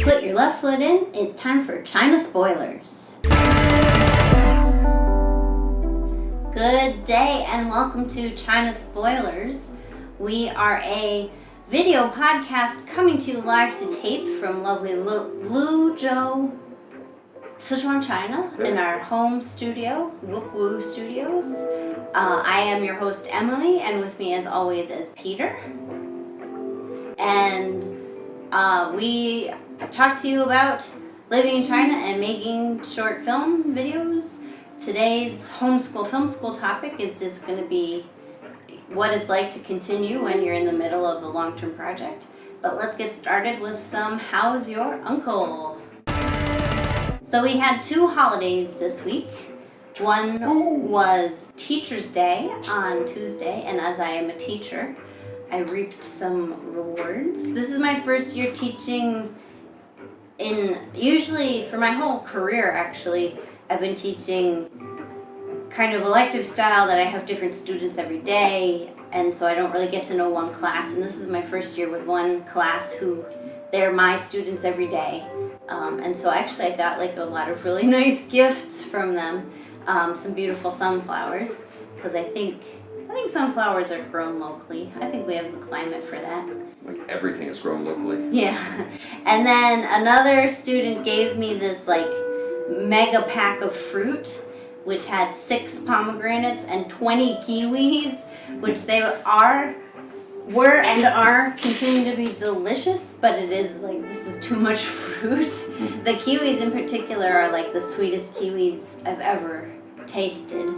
Put your left foot in. It's time for China Spoilers. Good day and welcome to China Spoilers. We are a video podcast coming to you live to tape from lovely Luzhou, Sichuan, China, in our home studio, whoopwu Studios. I am your host, Emily, and with me as always is Peter. And we talk to you about living in China and making short film videos. Today's homeschool film school topic is just going to be what it's like to continue when you're in the middle of a long-term project. But let's get started with some How's Your Uncle? So we had two holidays this week. One was Teacher's Day on Tuesday, and as I am a teacher, I reaped some rewards. This is my first year teaching usually for my whole career actually, I've been teaching kind of elective style that I have different students every day, and so I don't really get to know one class, and this is my first year with one class who they're my students every day. And so actually I got like a lot of really nice gifts from them, some beautiful sunflowers, because I think sunflowers are grown locally. I think we have the climate for that. Like everything is grown locally. Yeah. And then another student gave me this like mega pack of fruit, which had 6 pomegranates and 20 kiwis, which they were and are continuing to be delicious, but it is like, this is too much fruit. The kiwis in particular are like the sweetest kiwis I've ever tasted.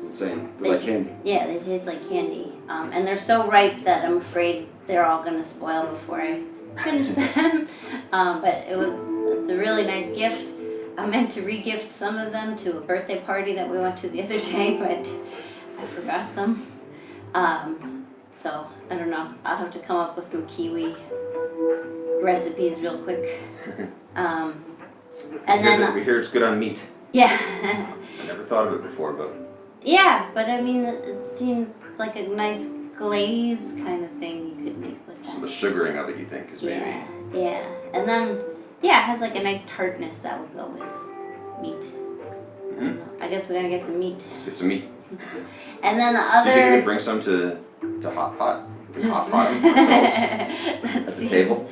Insane. They're like candy. Yeah, they taste like candy. And they're so ripe that I'm afraid they're all going to spoil before I finish them. But it's a really nice gift. I meant to re-gift some of them to a birthday party that we went to the other day, but I forgot them. So, I don't know. I'll have to come up with some kiwi recipes real quick. And we hear it's good on meat. Yeah. I never thought of it before, but... Yeah, but I mean, it seemed like a nice glaze kind of thing you could make with that. So the sugaring of it, you think, is maybe... Yeah. And then, it has like a nice tartness that would go with meat. Mm-hmm. I guess we gotta get some meat. Let's get some meat. And then the other... Do you think we could bring some to Hot Pot? Hot Pot ourselves at the table?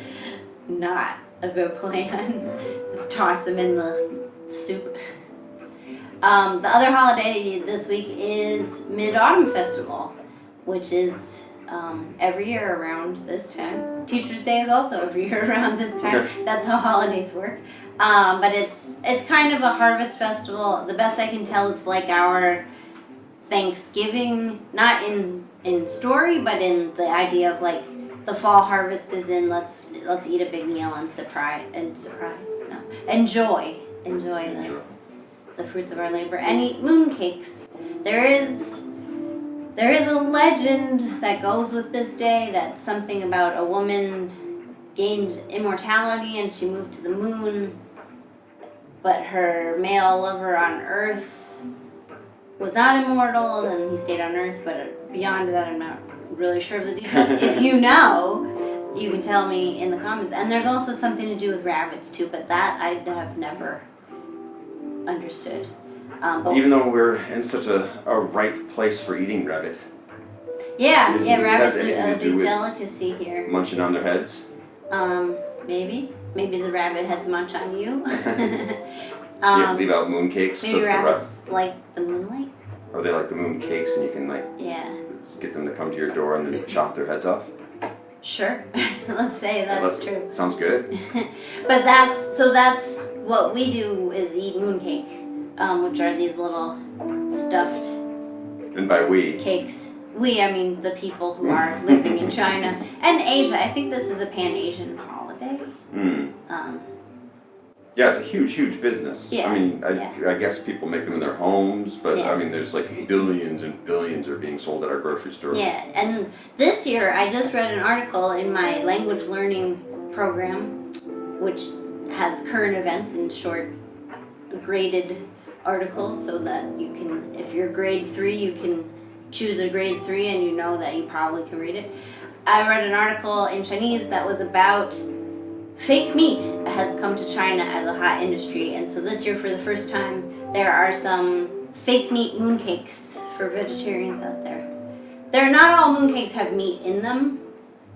Not a good plan. Just toss them in the soup. The other holiday this week is Mid-Autumn Festival, which is every year around this time. Teacher's Day is also every year around this time. Okay. That's how holidays work. But it's kind of a harvest festival. The best I can tell, it's like our Thanksgiving, not in story, but in the idea of like the fall harvest is in let's eat a big meal and enjoy the fruits of our labor and eat mooncakes. There is a legend that goes with this day, that's something about a woman gained immortality and she moved to the moon, but her male lover on Earth was not immortal, and he stayed on Earth, but beyond that I'm not really sure of the details. If you know, you can tell me in the comments. And there's also something to do with rabbits too, but that I have never understood. Even though we're in such a ripe place for eating rabbit. Rabbits are a big delicacy here. Munching on their heads? Maybe the rabbit heads munch on you. You leave out moon cakes. Maybe rabbits like the moonlight. Or they like the moon cakes, and you can get them to come to your door and then chop their heads off. Sure, let's say that's true. Sounds good. But that's what we do is eat mooncake, which are these little stuffed. And by we, cakes. We, I mean the people who are living in China and Asia. I think this is a Pan-Asian holiday. Yeah, it's a huge business. Yeah. I mean, I guess people make them in their homes, but I mean, there's like billions and billions are being sold at our grocery store. Yeah, and this year I just read an article in my language learning program, which has current events in short graded articles, so that you can, if you're grade 3, you can choose a grade 3 and you know that you probably can read it. I read an article in Chinese that was about fake meat has come to China as a hot industry, and so this year, for the first time, there are some fake meat mooncakes for vegetarians out there. They're not all mooncakes have meat in them.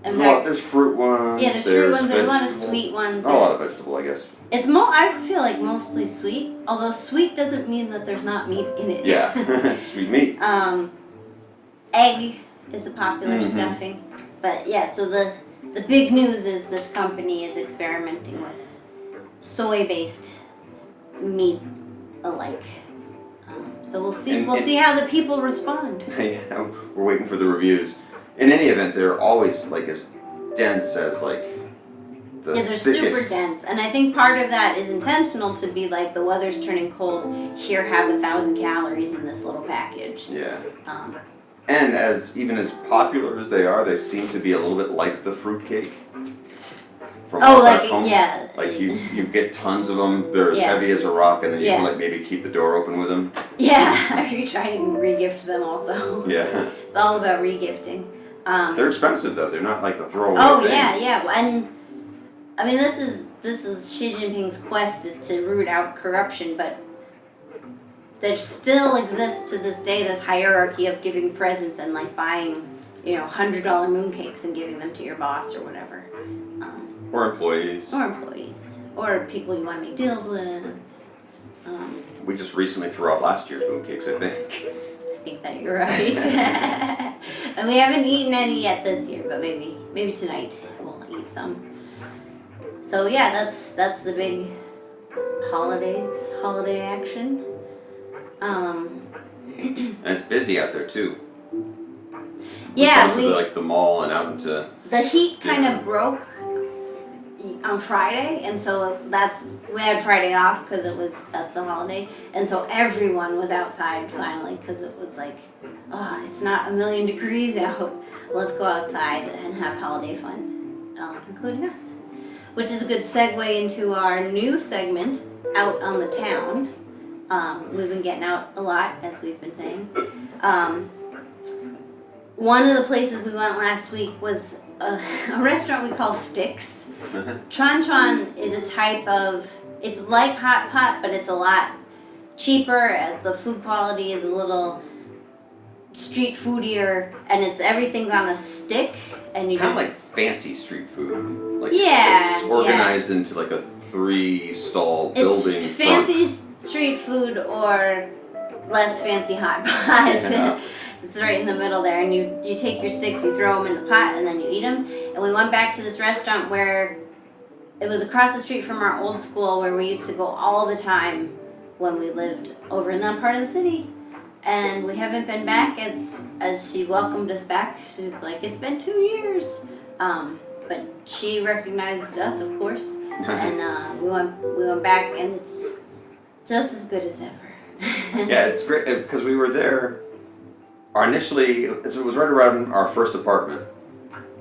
In fact, There's fruit ones. yeah, there's fruit ones. There's a lot of vegetable. sweet ones. Not a lot of vegetable, I guess. It's I feel like mostly sweet. Although sweet doesn't mean that there's not meat in it. Yeah, sweet meat. Egg is a popular stuffing, but yeah. So the big news is this company is experimenting with soy-based meat alike. So we'll see. We'll see how the people respond. Yeah, we're waiting for the reviews. In any event, they're always like as dense as like the they're thickest. super dense, and I think part of that is intentional to be like the weather's turning cold. Here, have 1,000 calories in this little package. Yeah. And even as popular as they are, they seem to be a little bit like the fruitcake. Like you get tons of them. They're as heavy as a rock, and then you can like maybe keep the door open with them. Yeah, are you trying to regift them also? Yeah. It's all about regifting. They're expensive though. They're not like the throwaway thing. Yeah. And I mean, this is Xi Jinping's quest is to root out corruption, but there still exists to this day this hierarchy of giving presents and like buying, $100 mooncakes and giving them to your boss or whatever. Or employees. Or people you want to make deals with. We just recently threw out last year's mooncakes, I think. I think that you're right. And we haven't eaten any yet this year, but maybe tonight we'll eat some. So yeah, that's the big holiday action. And it's busy out there too. Yeah, we went to the mall and out into. The heat kind of broke on Friday, and so we had Friday off because that's the holiday, and so everyone was outside finally because it was like, it's not 1,000,000 degrees out. Let's go outside and have holiday fun, including us, which is a good segue into our new segment, Out on the Town. We've been getting out a lot, as we've been saying. One of the places we went last week was a restaurant we call Sticks. Chuan is a type of, it's like hot pot, but it's a lot cheaper. The food quality is a little street foodier, and everything's on a stick. And you kind of like fancy street food. Like it's organized into like a 3-stall building. It's fancy street food or less fancy hot pot. Yeah. It's right in the middle there, and you take your sticks, you throw them in the pot, and then you eat them. And we went back to this restaurant where it was across the street from our old school where we used to go all the time when we lived over in that part of the city. And we haven't been back as she welcomed us back. She's like, it's been 2 years. But she recognized us, of course. And we went back, and it's just as good as ever. Yeah, it's great because we were there. Initially, it was right around our first apartment,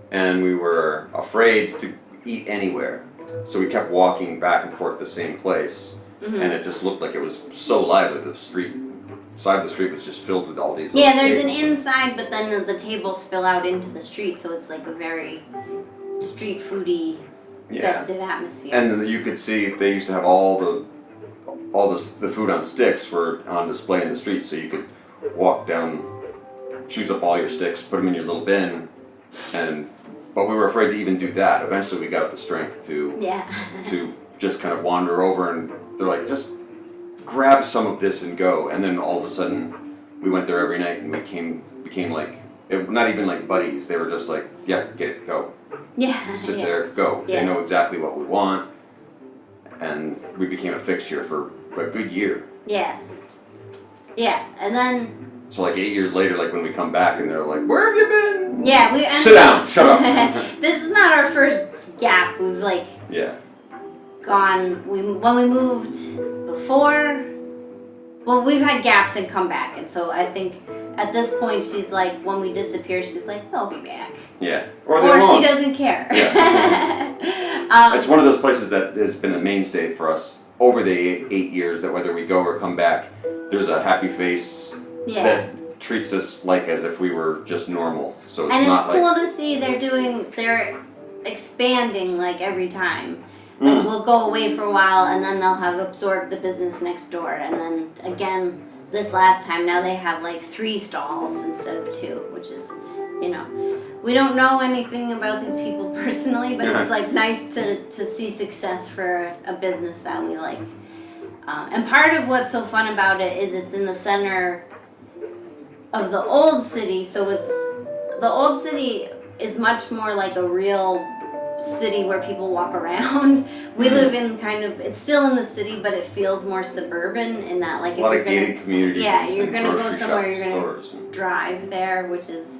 and we were afraid to eat anywhere, so we kept walking back and forth the same place, and it just looked like it was so lively. The side of the street was just filled with all these. Yeah, there's an inside, but then the tables spill out into the street, so it's like a very street foodie, festive atmosphere. And you could see they used to have all the food on sticks were on display in the street, so you could walk down. Choose up all your sticks, put them in your little bin, but we were afraid to even do that. Eventually, we got up the strength to just kind of wander over, and they're like, just grab some of this and go. And then all of a sudden, we went there every night, and we became like, not even like buddies. They were just like, yeah, get it, go. Yeah. Sit there, go. Yeah. They know exactly what we want, and we became a fixture for a good year. Yeah. Yeah, and then. So like 8 years later, like when we come back and they're like, where have you been? Yeah, sit down, shut up. This is not our first gap. We've gone, when we moved before, we've had gaps and come back. And so I think at this point she's like, when we disappear, she's like, they'll be back. Yeah. Or she doesn't care. Yeah. It's one of those places that has been a mainstay for us over the 8 years, that whether we go or come back, there's a happy face that treats us like as if we were just normal. So it's and not it's cool to see they're expanding like every time. Like, we'll go away for a while, and then they'll have absorbed the business next door. And then, again, this last time, now they have, like, 3 stalls instead of 2, which is, you know. We don't know anything about these people personally, but it's, like, nice to see success for a business that we like. And part of what's so fun about it is it's in the center of the old city, so the old city is much more like a real city where people walk around. We live in it's still in the city, but it feels more suburban in that, like, if a lot you're of gated communities. Yeah, you're gonna go grocery somewhere, you're shops, gonna stores. drive there, which is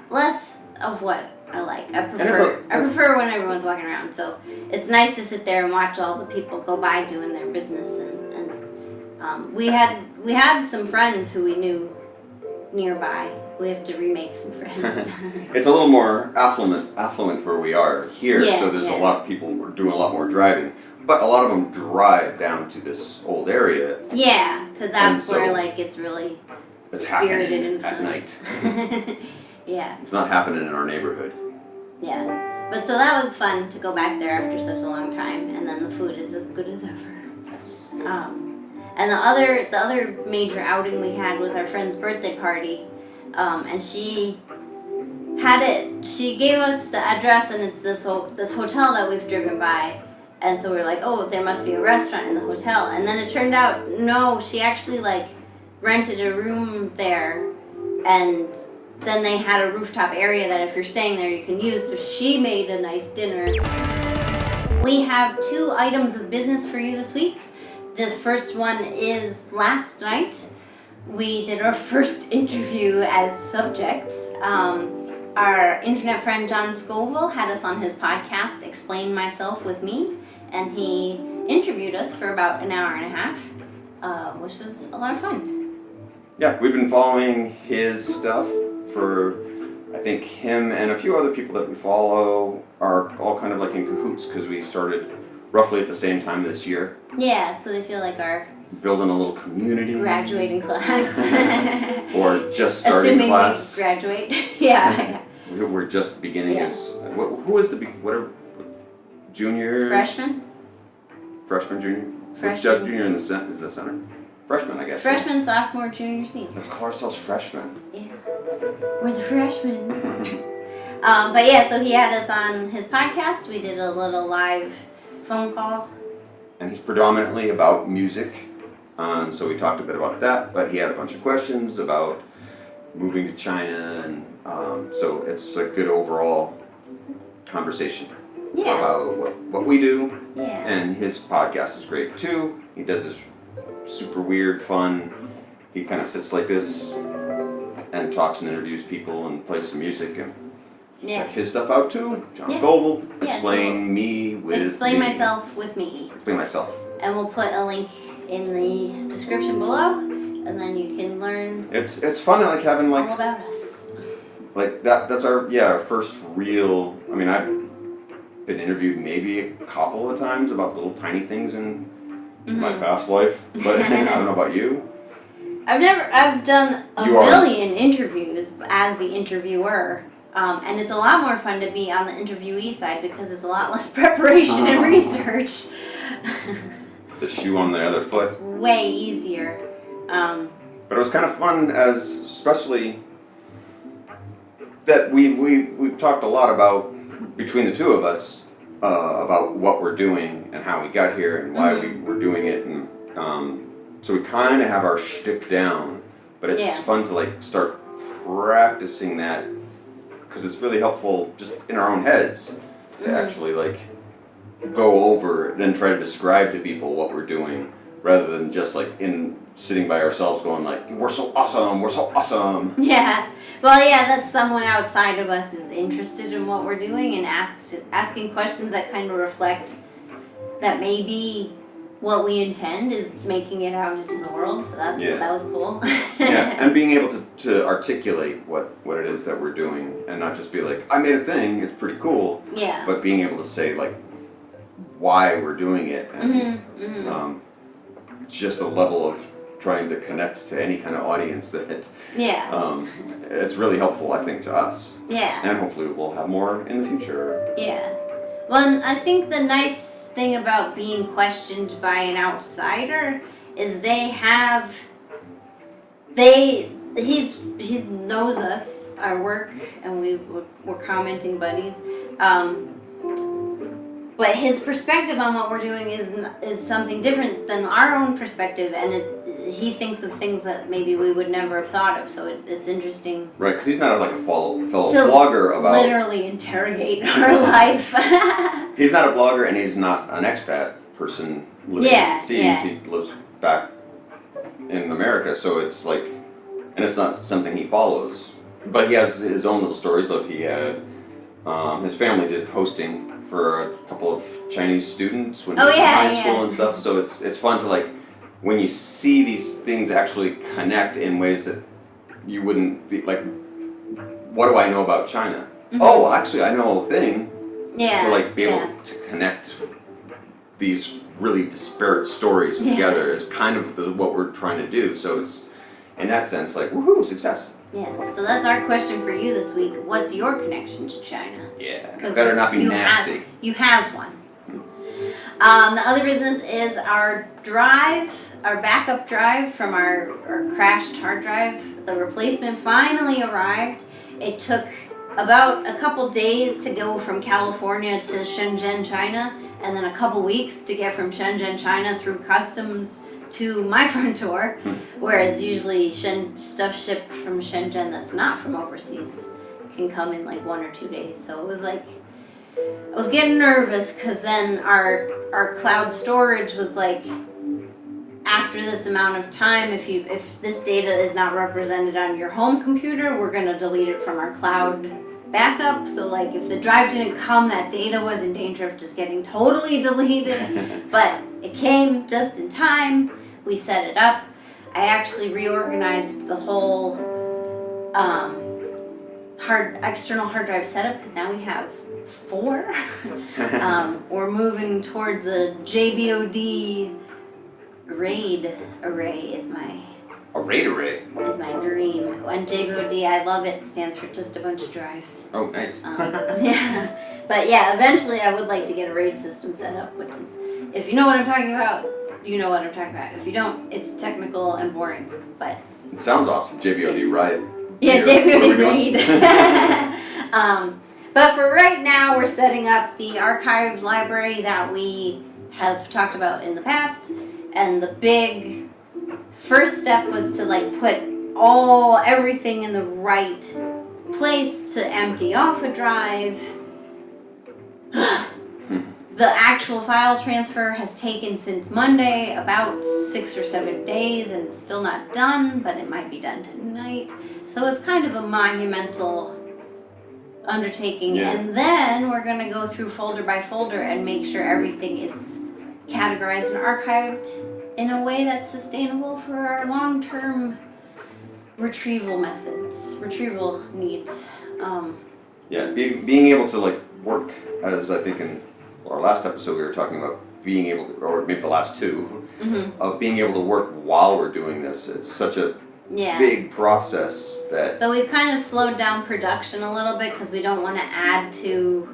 less of what I like. I it's prefer when everyone's walking around. So it's nice to sit there and watch all the people go by doing their business. And we had some friends who we knew nearby. We have to remake some friends. It's a little more affluent where we are here, so there's a lot of people who are doing a lot more driving. But a lot of them drive down to this old area. Yeah, because that's where, like, it's really spirited and at fun. night. Yeah. It's not happening in our neighborhood. Yeah. But so that was fun to go back there after such a long time, and then the food is as good as ever. Yes. And the other major outing we had was our friend's birthday party, and she gave us the address, and it's this hotel that we've driven by, and so we were like, oh, there must be a restaurant in the hotel, and then it turned out, no, she actually, like, rented a room there, and then they had a rooftop area that if you're staying there you can use, so she made a nice dinner. We have 2 items of business for you this week. The first one is last night we did our first interview as subjects. Our internet friend John Scoville had us on his podcast, 𝗖𝗵cie with me, and he interviewed us for about an hour and a half, which was a lot of fun. Yeah, we've been following his stuff for, I think him and a few other people that we follow are all kind of like in cahoots because we started roughly at the same time this year. Yeah, so they feel like our building a little community. Graduating class. Or just starting Assuming class. we graduate. Yeah. We're just beginning as, who is whatever, junior? Freshman? Freshman, junior? Freshman. Junior is the center. Freshman, I guess. Freshman, sophomore, junior, senior. Let's call ourselves freshmen. Yeah. We're the freshmen. But yeah, so he had us on his podcast. We did a little live phone call. And he's predominantly about music. So we talked a bit about that, but he had a bunch of questions about moving to China, and so it's a good overall conversation about what we do. Yeah. And his podcast is great too. He does this super weird, fun, he kind of sits like this and talks and interviews people and plays some music, and check his stuff out too. John Scoville, Explain Me with 𝗖𝗵cie with me. 𝗖𝗵cie. And we'll put a link in the description below, and then you can learn It's fun, like having all about us. like that's our first real, I mean, I've been interviewed maybe a couple of times about little tiny things in my past life, but I don't know about you. I've done a million interviews as the interviewer, and it's a lot more fun to be on the interviewee side because it's a lot less preparation and research. The shoe on the other foot. It's way easier. But it was kind of fun, especially that we've talked a lot about, between the two of us, about what we're doing and how we got here and why we were doing it, and so we kind of have our shtick down, but it's fun to like start practicing that because it's really helpful just in our own heads to actually like go over and then try to describe to people what we're doing rather than just like sitting by ourselves going like, we're so awesome. Yeah. Well, yeah, that's someone outside of us is interested in what we're doing and asking questions that kind of reflect that maybe what we intend is making it out into the world. So that was cool. Yeah, and being able to articulate what it is that we're doing and not just be like, I made a thing, it's pretty cool. Yeah. But being able to say like why we're doing it and just a level of trying to connect to any kind of audience that it's really helpful, I think, to us. Yeah. And hopefully we'll have more in the future. Yeah. Well, and I think the nice thing about being questioned by an outsider is he knows us, our work, and we're commenting buddies. But his perspective on what we're doing is something different than our own perspective, and he thinks of things that maybe we would never have thought of. So it's interesting. Right, because he's not like a fellow vlogger about literally interrogate our life. He's not a vlogger, and he's not an expat person living overseas. He lives back in America, so it's like, and it's not something he follows. But he has his own little stories. Like he had his family did hosting for a couple of Chinese students when he was in high school and stuff. So it's fun to like when you see these things actually connect in ways that you wouldn't be like. What do I know about China? Mm-hmm. Oh, well, actually, I know a thing. Yeah. To like be able to connect these really disparate stories together is kind of what we're trying to do. So it's in that sense like woohoo, success. Yeah, so that's our question for you this week. What's your connection to China? Yeah, it better not be nasty. You have one. The other business is our backup drive from our crashed hard drive. The replacement finally arrived. It took about a couple days to go from California to Shenzhen, China, and then a couple weeks to get from Shenzhen, China through customs to my front door, whereas usually stuff shipped from Shenzhen that's not from overseas can come in like 1 or 2 days. So it was like, I was getting nervous because then our cloud storage was like, after this amount of time, if this data is not represented on your home computer, we're gonna delete it from our cloud backup. So like if the drive didn't come, that data was in danger of just getting totally deleted. But it came just in time. We set it up. I actually reorganized the whole external hard drive setup because now we have 4. We're moving towards a JBOD RAID array is my dream. And JBOD, I love it, stands for just a bunch of drives. Oh, nice. Yeah. But yeah, eventually I would like to get a RAID system set up, which is, if you know what I'm talking about, you know what I'm talking about. If you don't, it's technical and boring, but... It sounds awesome. JBOD RAID. Yeah, JBOD RAID. But for right now, we're setting up the archive library that we have talked about in the past. And the big first step was to like put everything in the right place to empty off a drive. The actual file transfer has taken since Monday about 6 or 7 days and it's still not done, but it might be done tonight. So it's kind of a monumental undertaking. Yeah. And then we're going to go through folder by folder and make sure everything is categorized and archived in a way that's sustainable for our long-term retrieval needs. Being able to like work, as I think in our last episode we were talking about being able to, or maybe the last 2, of being able to work while we're doing this. It's such a big process that... So we've kind of slowed down production a little bit because we don't want to add to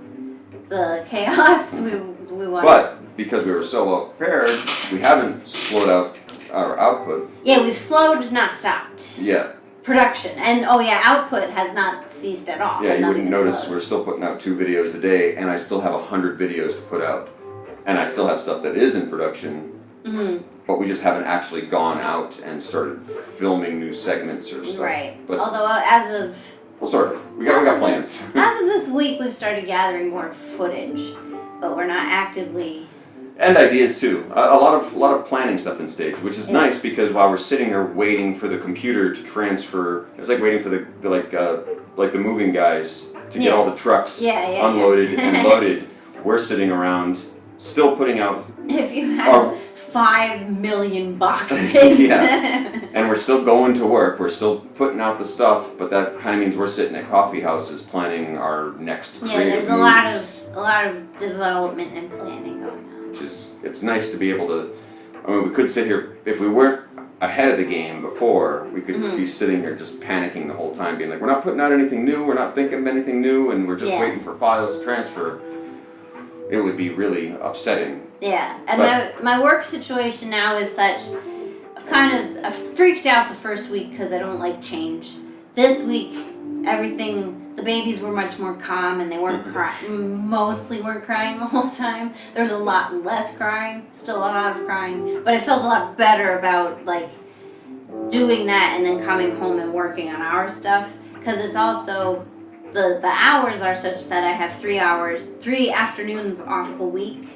the chaos. We want. But because we were so well prepared, we haven't slowed out our output. Yeah, we've slowed, not stopped. Yeah. Production. And output has not ceased at all. Yeah, you wouldn't notice we're still putting out 2 videos a day, and I still have 100 videos to put out. And I still have stuff that is in production, but we just haven't actually gone out and started filming new segments or stuff. Right. But although as of... We got plans. As of this week, we've started gathering more footage, but we're not actively... And ideas too. A lot of planning stuff in stage, which is nice because while we're sitting here waiting for the computer to transfer, it's like waiting for the moving guys to get all the trucks unloaded and loaded. We're sitting around still putting out. If you have 5 million boxes. And we're still going to work. We're still putting out the stuff, but that kind of means we're sitting at coffee houses planning our next creative there's moves. a lot of development and planning going on. It's nice to be able to, we could sit here, if we weren't ahead of the game before, we could be sitting here just panicking the whole time, being like, we're not putting out anything new, we're not thinking of anything new, and we're just waiting for files to transfer. It would be really upsetting. Yeah, and my work situation now is such. I freaked out the first week because I don't like change. This week, the babies were much more calm and they weren't mostly weren't crying the whole time. There was a lot less crying, still a lot of crying, but I felt a lot better about like doing that and then coming home and working on our stuff, because it's also the hours are such that I have 3 afternoons off a week,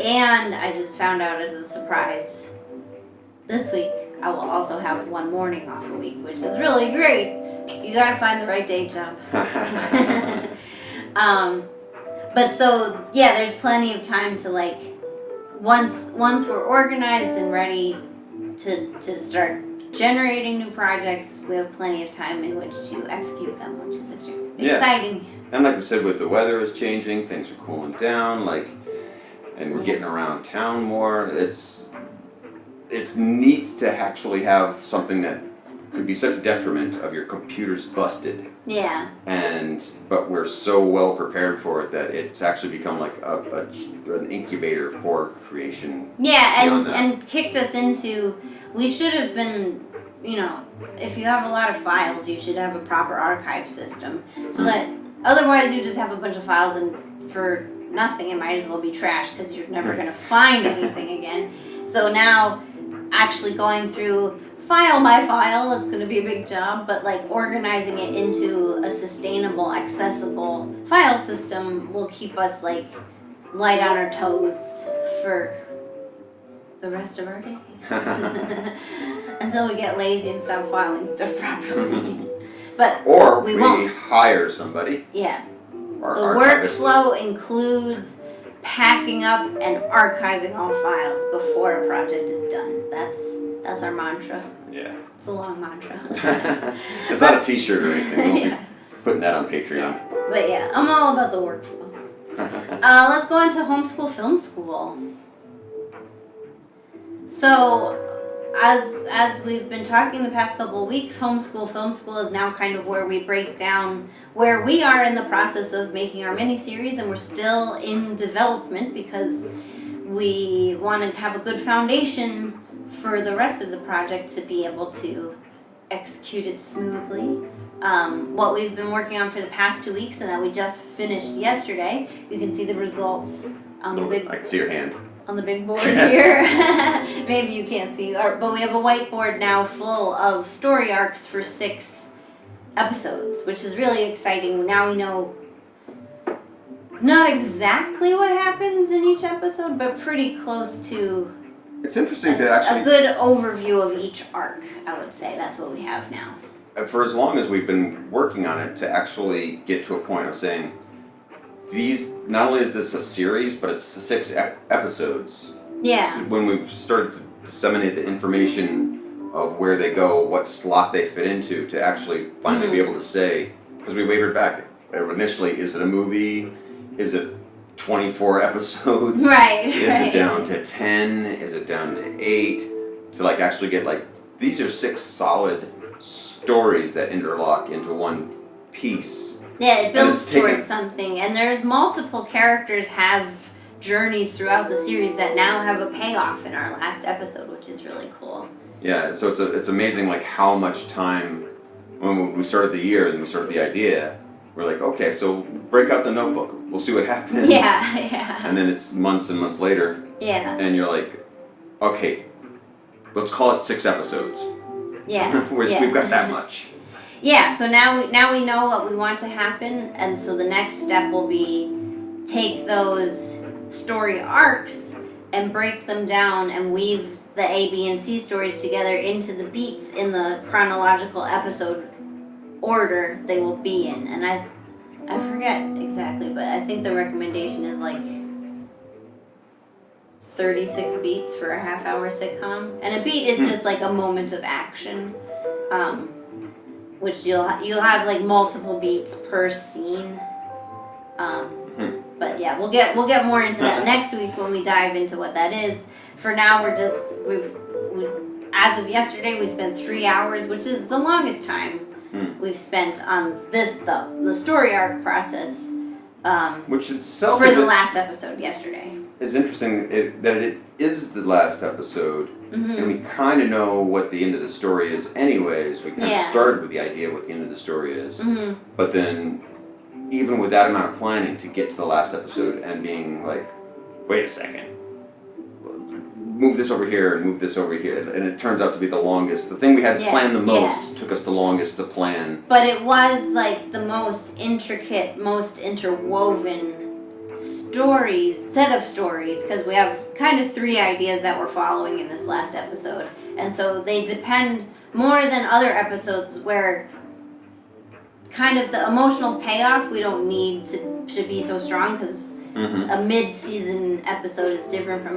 and I just found out as a surprise this week I will also have 1 morning off a week, which is really great. You gotta find the right day job. But so yeah, there's plenty of time to like once we're organized and ready to start generating new projects, we have plenty of time in which to execute them, which is exciting. And like we said, with the weather is changing, things are cooling down, and we're getting around town more. It's neat to actually have something that could be such a detriment of your computer's busted. Yeah. But we're so well prepared for it that it's actually become like an incubator for creation. Yeah, and kicked us into, we should have been, if you have a lot of files, you should have a proper archive system. So that otherwise you just have a bunch of files and for nothing, it might as well be trash because you're never going to find anything again. So now actually going through file by file, it's going to be a big job, but like organizing it into a sustainable, accessible file system will keep us like light on our toes for the rest of our days. Until we get lazy and stop filing stuff properly. But we won't hire somebody. Yeah. The workflow includes packing up and archiving all files before a project is done. That's our mantra. Yeah. It's a long mantra. It's not a t-shirt or anything. We'll be putting that on Patreon. Yeah. But yeah, I'm all about the workflow. Let's go on to homeschool film school. So, as we've been talking the past couple of weeks, homeschool film school is now kind of where we break down where we are in the process of making our mini-series, and we're still in development because we want to have a good foundation for the rest of the project to be able to execute it smoothly. What we've been working on for the past 2 weeks and that we just finished yesterday, you can see the results on the big... I can see your hand. On the big board here. Maybe you can't see, but we have a whiteboard now full of story arcs for 6 episodes, which is really exciting. Now we know not exactly what happens in each episode, but pretty close to... It's interesting to actually... A good overview of each arc, I would say. That's what we have now. For as long as we've been working on it, to actually get to a point of saying, not only is this a series, but it's 6 episodes. Yeah. So when we've started to disseminate the information of where they go, what slot they fit into, to actually finally be able to say, because we wavered back. Initially, is it a movie? Is it 24 episodes? Right. Is it down to 10? Is it down to 8? To actually get these are 6 solid stories that interlock into one piece. Yeah, it builds towards something, and there's multiple characters have journeys throughout the series that now have a payoff in our last episode, which is really cool. Yeah, so it's amazing how much time, when we started the year and we started the idea, we're like, okay, so break out the notebook, we'll see what happens. Yeah. And then it's months and months later. Yeah. And you're like, okay, let's call it 6 episodes. Yeah. We've got that much. Yeah, so now we know what we want to happen, and so the next step will be take those story arcs and break them down and weave the A, B, and C stories together into the beats in the chronological episode order they will be in. And I forget exactly, but I think the recommendation is 36 beats for a half-hour sitcom. And a beat is just a moment of action. Which you'll have multiple beats per scene, but yeah, we'll get more into that next week when we dive into what that is. For now, we've as of yesterday we spent 3 hours, which is the longest time we've spent on the story arc process. Which itself for the last episode yesterday. is interesting that it is the last episode, and we kind of know what the end of the story is anyways. We kind of started with the idea of what the end of the story is. But then, even with that amount of planning to get to the last episode and being like, wait a second, move this over here and move this over here, and it turns out to be the longest. The thing we had planned the most took us the longest to plan. But it was like the most intricate, most interwoven set of stories, because we have kind of 3 ideas that we're following in this last episode, and so they depend more than other episodes where kind of the emotional payoff we don't need to be so strong, because a mid-season episode is different from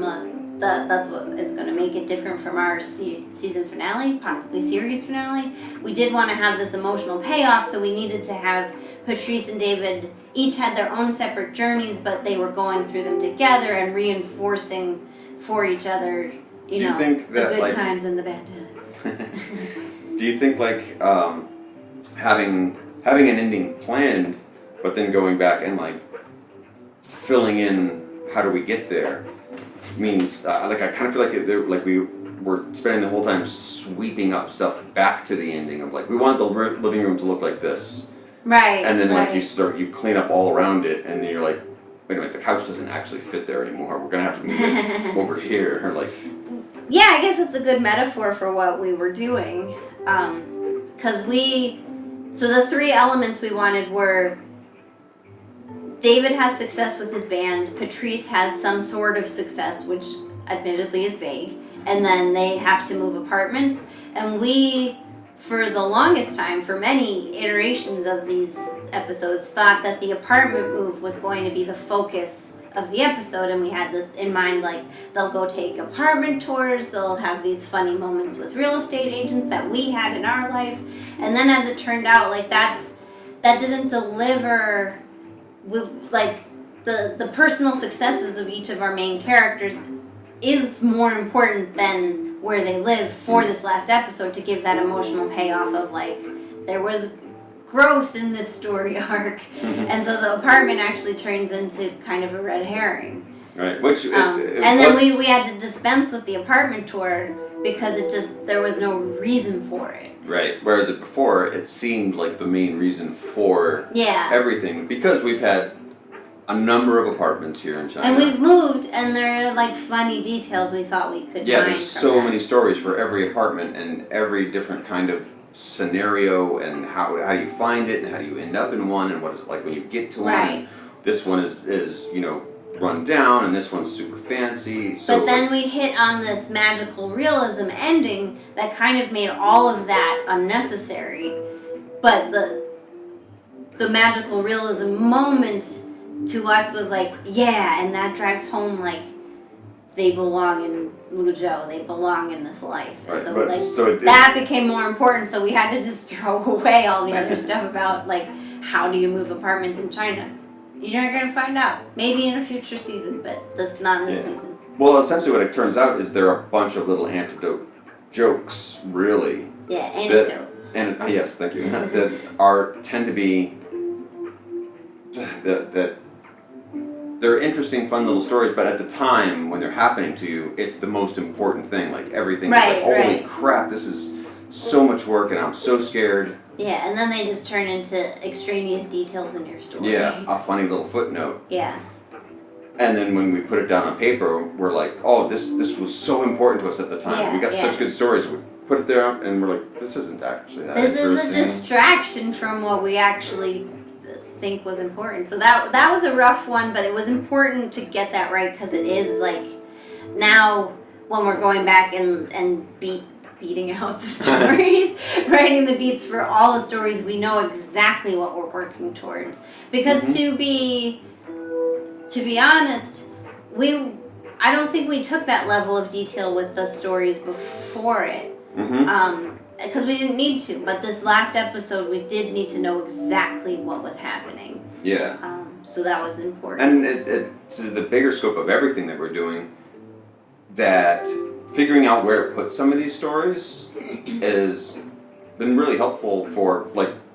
that's what is going to make it different from our season finale, possibly series finale. We did want to have this emotional payoff, so we needed to have Patrice and David each had their own separate journeys, but they were going through them together and reinforcing for each other, the good times and the bad times. Do you think having an ending planned, but then going back and filling in how do we get there means I kind of feel like we were spending the whole time sweeping up stuff back to the ending of we wanted the living room to look like this. Right. And then you clean up all around it, and then you're like, wait a minute, the couch doesn't actually fit there anymore. We're gonna have to move it over here. Or yeah, I guess it's a good metaphor for what we were doing, because so the 3 elements we wanted were David has success with his band, Patrice has some sort of success, which admittedly is vague, and then they have to move apartments, and we, for the longest time, for many iterations of these episodes, thought that the apartment move was going to be the focus of the episode, and we had this in mind, they'll go take apartment tours, they'll have these funny moments with real estate agents that we had in our life, and then as it turned out, that didn't deliver with, the personal successes of each of our main characters is more important than where they live for this last episode, to give that emotional payoff of there was growth in this story arc, and so the apartment actually turns into kind of a red herring. Right. Which and then we had to dispense with the apartment tour because there was no reason for it. Right. Whereas before it seemed like the main reason for everything, because we've had a number of apartments here in China. And we've moved, and there are funny details we thought we could Yeah, find there's so many stories for every apartment and every different kind of scenario, and how do you find it, and how do you end up in one, and what is it like when you get to one. Right. This one is run down, and this one's super fancy. So but then we hit on this magical realism ending that kind of made all of that unnecessary. But the magical realism moment to us was and that drives home they belong in Luzhou, they belong in this life. And right, that became more important, so we had to just throw away all the other stuff about how do you move apartments in China. You're not going to find out. Maybe in a future season, but that's not in this season. Well, essentially what it turns out is there are a bunch of little antidote jokes, really. Yeah, anecdote. Yes, thank you. that tend to be that they're interesting, fun little stories, but at the time when they're happening to you, it's the most important thing. Everything is holy crap, this is so much work, and I'm so scared. Yeah, and then they just turn into extraneous details in your story. Yeah, a funny little footnote. Yeah. And then when we put it down on paper, we're like, oh, this was so important to us at the time. Yeah, we got such good stories. We put it there, and we're like, this isn't actually that interesting. This is a distraction from what we actually think was important. So that was a rough one, but it was important to get that right, because it is now when we're going back and beating out the stories, writing the beats for all the stories, we know exactly what we're working towards. Because to be honest, I don't think we took that level of detail with the stories before it. Because we didn't need to, but this last episode we did need to know exactly what was happening. Yeah. So that was important. And to the bigger scope of everything that we're doing, that figuring out where to put some of these stories has been really helpful for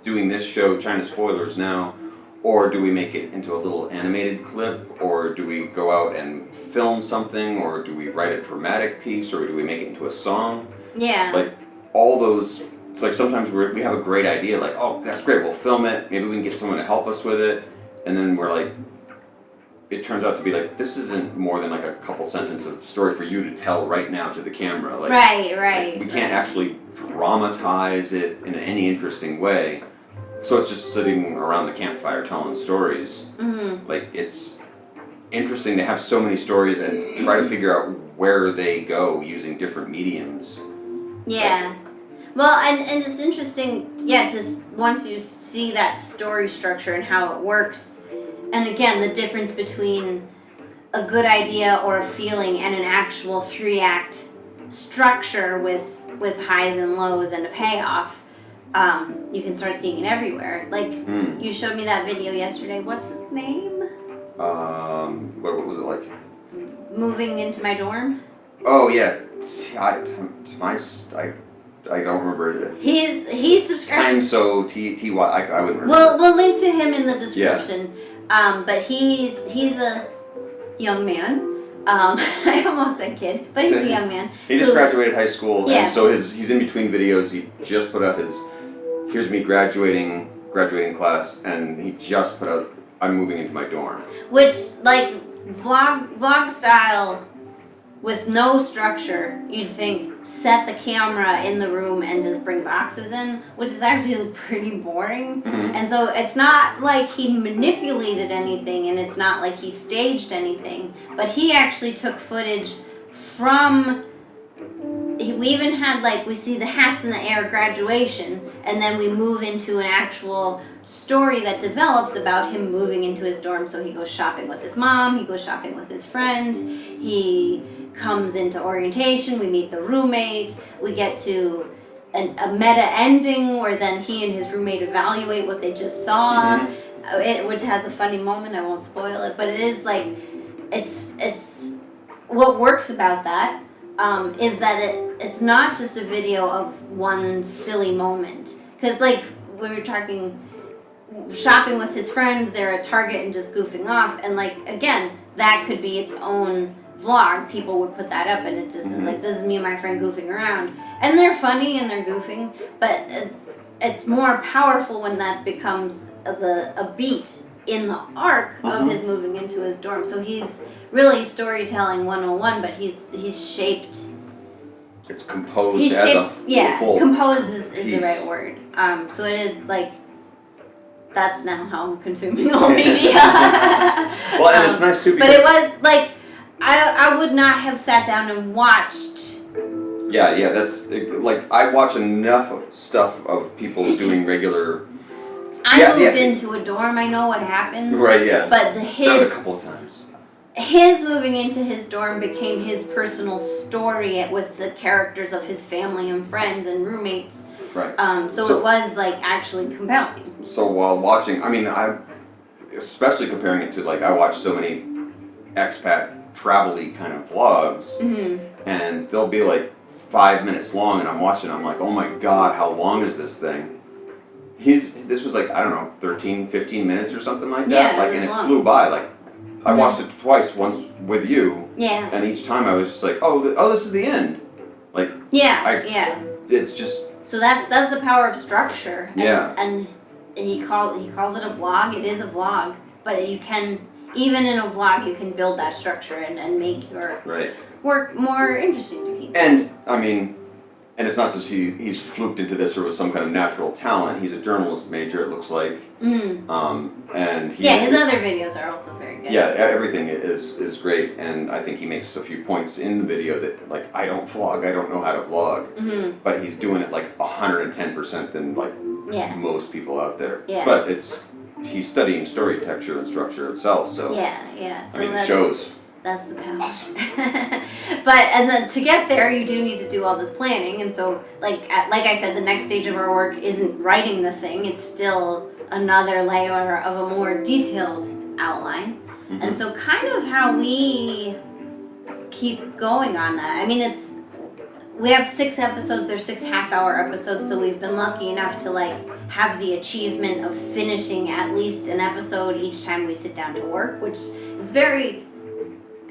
doing this show, China Spoilers now, or do we make it into a little animated clip, or do we go out and film something, or do we write a dramatic piece, or do we make it into a song? Yeah. Like, all those, it's like sometimes we have a great idea, like, oh, that's great, we'll film it, maybe we can get someone to help us with it, and then we're like, it turns out to be like, this isn't more than like a couple sentences of story for you to tell right now to the camera. Like, right. We can't actually dramatize it in any interesting way. So it's just sitting around the campfire telling stories. Mm-hmm. Like, it's interesting to have so many stories and try to figure out where they go using different mediums. Yeah. Well, and it's interesting, to once you see that story structure and how it works, and again, the difference between a good idea or a feeling and an actual 3-act structure with highs and lows and a payoff. You can start seeing it everywhere. Like, you showed me that video yesterday. What's his name? What was it like? Moving into my dorm? Oh, yeah. I don't remember. He's subscribed. So T-Y, I wouldn't remember. We'll link to him in the description. Yeah. But he's a young man. I almost said kid, but he's a young man. He just graduated high school, yeah. And so he's in between videos. He just put up his "Here's me graduating class," and he just put out "I'm moving into my dorm," which, like, vlog style with no structure. You'd think set the camera in the room and just bring boxes in, which is actually pretty boring. Mm-hmm. And so it's not like he manipulated anything, and it's not like he staged anything, but he actually took footage from. We even had, like, we see the hats in the air graduation, and then we move into an actual story that develops about him moving into his dorm. So he goes shopping with his mom, he goes shopping with his friend, he comes into orientation, we meet the roommate, we get to a meta ending where then he and his roommate evaluate what they just saw, which has a funny moment. I won't spoil it, but it is like, it's what works about that. Is that it's not just a video of one silly moment. Because, like, we were talking shopping with his friend, they're at Target and just goofing off. And, like, again, that could be its own vlog. People would put that up and it just is like, this is me and my friend goofing around. And they're funny and they're goofing, but it's more powerful when that becomes a beat in the arc of his moving into his dorm. So he's really storytelling 101, but he's shaped. It's composed. He's as shaped. Composed is the piece. right word. So it is like. That's now how I'm consuming all media. Well, and it's nice too because. But it was like, I would not have sat down and watched. Yeah, that's like I watch enough of stuff of people doing regular. I moved into a dorm. I know what happens. Right. Yeah. But done it a couple of times. His moving into his dorm became his personal story with the characters of his family and friends and roommates. Right. So it was like actually compelling. So while watching, I mean, I especially comparing it to like I watch so many expat travel-y kind of vlogs, and they'll be like 5 minutes long, and I'm watching. I'm like, oh my god, how long is this thing? This was like, I don't know, 13, 15 minutes or something like that. Yeah, like, and long. it flew by. Like, I watched it twice, once with you. Yeah. And each time I was just like, oh, this is the end. Like. Yeah. It's just. So that's the power of structure. And, And he calls it a vlog. It is a vlog, but you can, even in a vlog, you can build that structure and make your work more interesting to people. And I mean. And it's not just he's fluked into this or was some kind of natural talent. He's a journalist major, it looks like. And his other videos are also very good. Yeah, everything is great, and I think he makes a few points in the video that like I don't vlog, I don't know how to vlog, but he's doing it like 110% than like most people out there. Yeah. But he's studying story texture and structure itself, so yeah. So I mean, it shows. That's the power. Awesome. And then to get there, you do need to do all this planning. And so, like I said, the next stage of our work isn't writing the thing. It's still another layer of a more detailed outline. And so kind of how we keep going on that. I mean, we have 6 episodes. They're 6 half-hour episodes. So we've been lucky enough to, like, have the achievement of finishing at least an episode each time we sit down to work, which is very...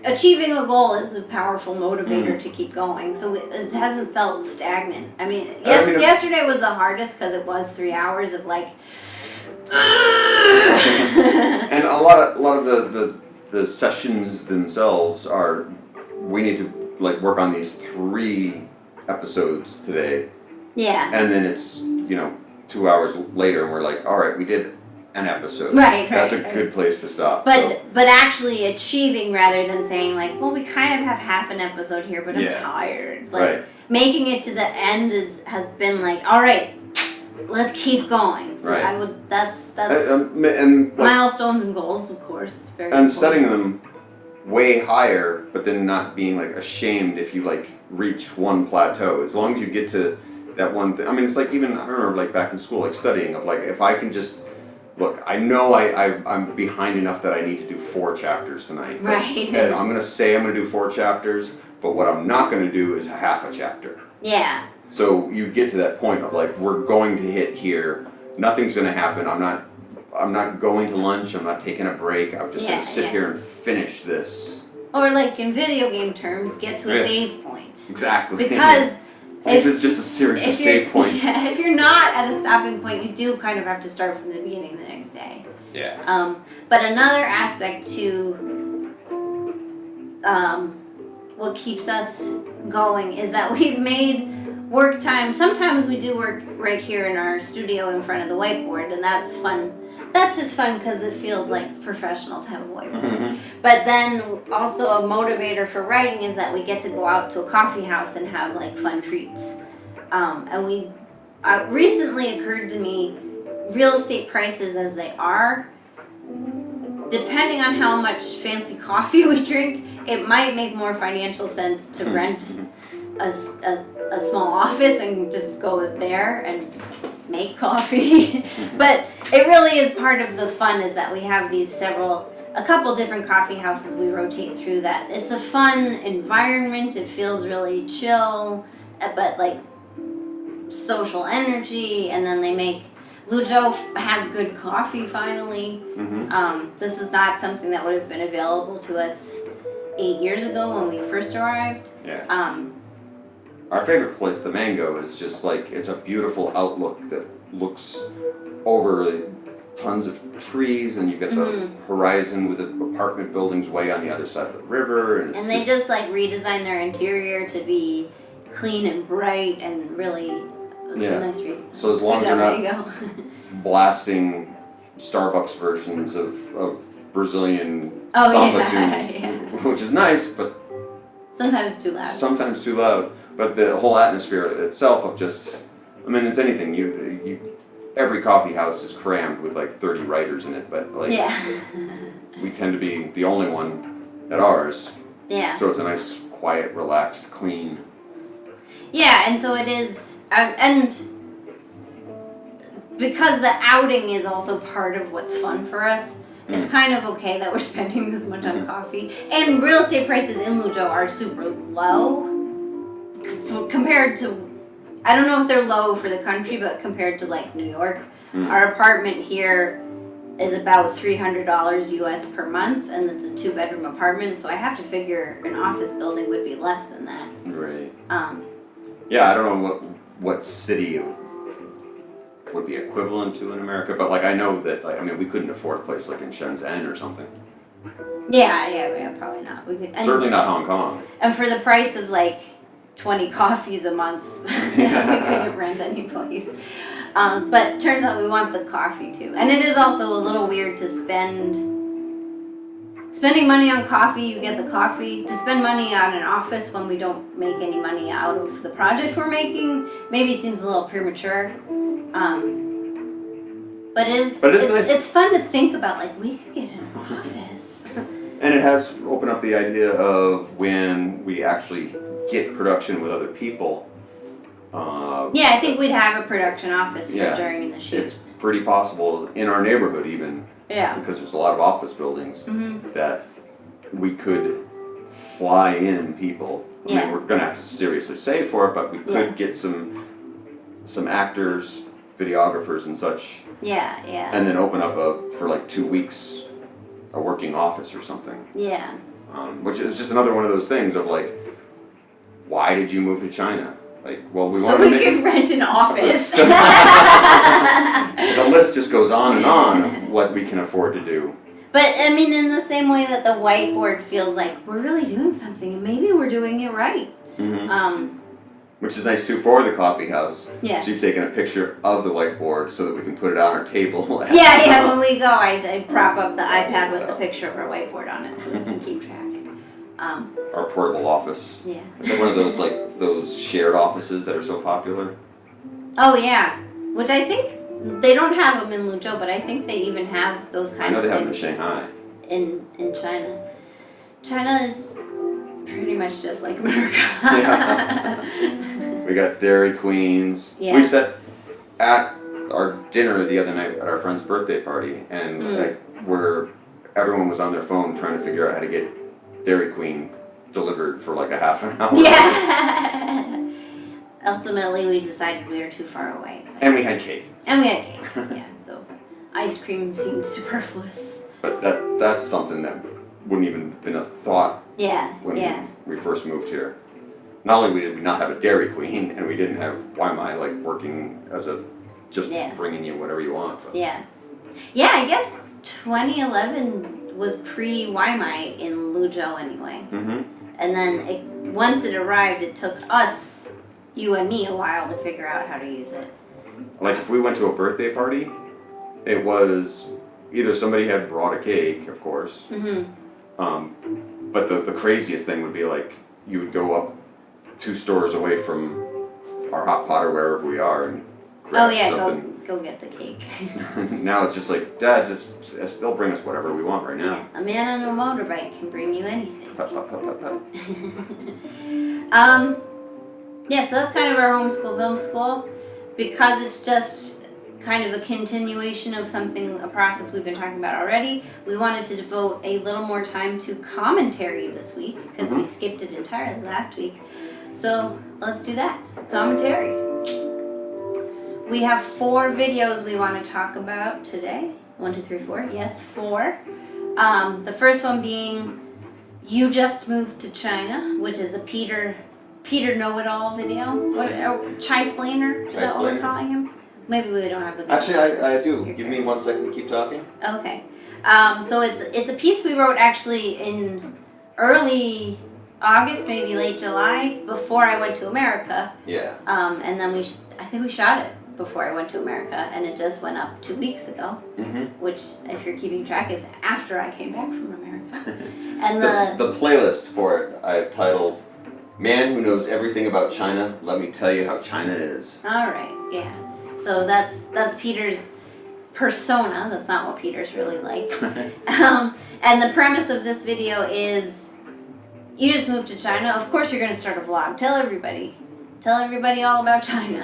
Achieving a goal is a powerful motivator to keep going, so it hasn't felt stagnant. I mean, yesterday was the hardest because it was 3 hours of like... And a lot of the sessions themselves are, we need to like work on these 3 episodes today. Yeah. And then it's, 2 hours later and we're like, all right, we did an episode. Right. That's a good place to stop. But actually achieving rather than saying like, well, we kind of have half an episode here, but I'm tired. Like making it to the end has been like, all right, let's keep going. So I would. That's and milestones and goals, of course. Very and important. setting them way higher, but then not being like ashamed if you like reach one plateau. As long as you get to that one thing. I mean, it's like even I remember like back in school, like studying of like if I can just look, I know I'm behind enough that I need to do 4 chapters tonight. Right. And I'm gonna say I'm gonna do 4 chapters, but what I'm not gonna do is half a chapter. Yeah. So you get to that point of like we're going to hit here. Nothing's gonna happen. I'm not going to lunch. I'm not taking a break. I'm just gonna sit here and finish this. Or like in video game terms, get to a save point. Exactly. Because if it's just a series of save points. If you're not at a stopping point, you do kind of have to start from the beginning the next day. Yeah. But another aspect to what keeps us going is that we've made work time. Sometimes we do work right here in our studio in front of the whiteboard, and that's fun. That's just fun because it feels like professional to have a whiteboard. Mm-hmm. But then also a motivator for writing is that we get to go out to a coffee house and have like fun treats. And we recently occurred to me, real estate prices as they are, depending on how much fancy coffee we drink, it might make more financial sense to rent a small office and just go there and make coffee. But it really is part of the fun is that we have these a couple different coffee houses we rotate through that. It's a fun environment. It feels really chill, but like social energy. And then Luzhou has good coffee finally. This is not something that would have been available to us 8 years ago when we first arrived. Yeah. Our favorite place, the Mango, is just like, it's a beautiful outlook that looks over tons of trees, and you get the horizon with the apartment buildings way on the other side of the river. And they just like redesigned their interior to be clean and bright and really, it's a nice redesign. So as long as they're not blasting Starbucks versions of Brazilian samba tunes, which is nice, but sometimes too loud. But the whole atmosphere itself of just, I mean, it's anything. Every coffee house is crammed with like 30 writers in it, but like we tend to be the only one at ours. Yeah. So it's a nice, quiet, relaxed, clean. Yeah, and so it is, and because the outing is also part of what's fun for us, it's kind of okay that we're spending this much on coffee. And real estate prices in Luzhou are super low compared to, I don't know if they're low for the country, but compared to like New York, our apartment here is about $300 US per month, and it's a 2-bedroom apartment, so I have to figure an office building would be less than that. Right. Yeah, I don't know what city would be equivalent to in America, but like I know that we couldn't afford a place like in Shenzhen or something. Yeah, probably not. We could, certainly not Hong Kong. And for the price of like 20 coffees a month, we couldn't rent any place. But turns out we want the coffee too. And it is also a little weird to spending money on coffee, you get the coffee. To spend money on an office when we don't make any money out of the project we're making maybe seems a little premature. But it's nice. It's fun to think about, like, we could get an office. And it has opened up the idea of when we actually get production with other people. I think we'd have a production office for during the shoot. It's pretty possible in our neighborhood even. Yeah. Because there's a lot of office buildings that we could fly in people. I mean, we're going to have to seriously save for it, but we could get some actors videographers and such. Yeah, yeah. And then open up for like 2 weeks a working office or something. Yeah. Which is just another one of those things of like, why did you move to China? Like, well, we so wanted to we could rent an office. The list just goes on of what we can afford to do. But I mean, in the same way that the whiteboard feels like we're really doing something, and maybe we're doing it right. Mm-hmm. Which is nice too for the coffee house. Yeah. So you've taken a picture of the whiteboard so that we can put it on our table. Yeah. When we go, I prop up the iPad with the picture of our whiteboard on it so we can keep track. Our portable office. Yeah. It's like one of those shared offices that are so popular. Oh yeah, which I think they don't have them in Luzhou, but I think they even have those kinds of things. I know they have them in Shanghai. In China. China is pretty much just like America. Yeah. We got Dairy Queens. Yeah. We sat at our dinner the other night at our friend's birthday party, and where everyone was on their phone trying to figure out how to get Dairy Queen delivered for like a half an hour. Yeah. Ultimately, we decided we were too far away. And we had cake. Yeah, so ice cream seemed superfluous. But that's something that wouldn't even been a thought when we first moved here. Not only did we not have a Dairy Queen, and we didn't have 𝗖𝗵cie like working as a just bringing you whatever you want. But. Yeah, I guess 2011 was pre-𝗖𝗵cie in Luzhou anyway. Mm-hmm. And then once it arrived, it took us, you and me, a while to figure out how to use it. Like if we went to a birthday party, it was either somebody had brought a cake, of course. Mm-hmm. But the craziest thing would be like you would go up 2 stores away from our hot pot or wherever we are and grab something. Go get the cake. Now it's just like, Dad, they'll bring us whatever we want right now. Yeah, a man on a motorbike can bring you anything. Put, put, put, put, put. Yeah, so that's kind of our homeschool film school. Because it's just kind of a continuation of a process we've been talking about already, we wanted to devote a little more time to commentary this week, because we skipped it entirely last week. So let's do that. Commentary. We have 4 videos we want to talk about today. 1, 2, 3, 4. Yes, 4. The first one being You Just Moved to China, which is a Peter know-it-all video. What, Chai-splainer? Is that what we're calling him? Maybe we don't have the. Actually, I do. Give me 1 second to keep talking. Okay. So it's a piece we wrote actually in early August, maybe late July, before I went to America. Yeah. And then I think we shot it before I went to America, and it just went up 2 weeks ago. Mm-hmm. Which, if you're keeping track, is after I came back from America. And the playlist for it I've titled "Man Who Knows Everything About China. Let Me Tell You How China Is." All right. Yeah. So that's Peter's persona. That's not what Peter's really like. And the premise of this video is, you just moved to China. Of course, you're going to start a vlog. Tell everybody all about China.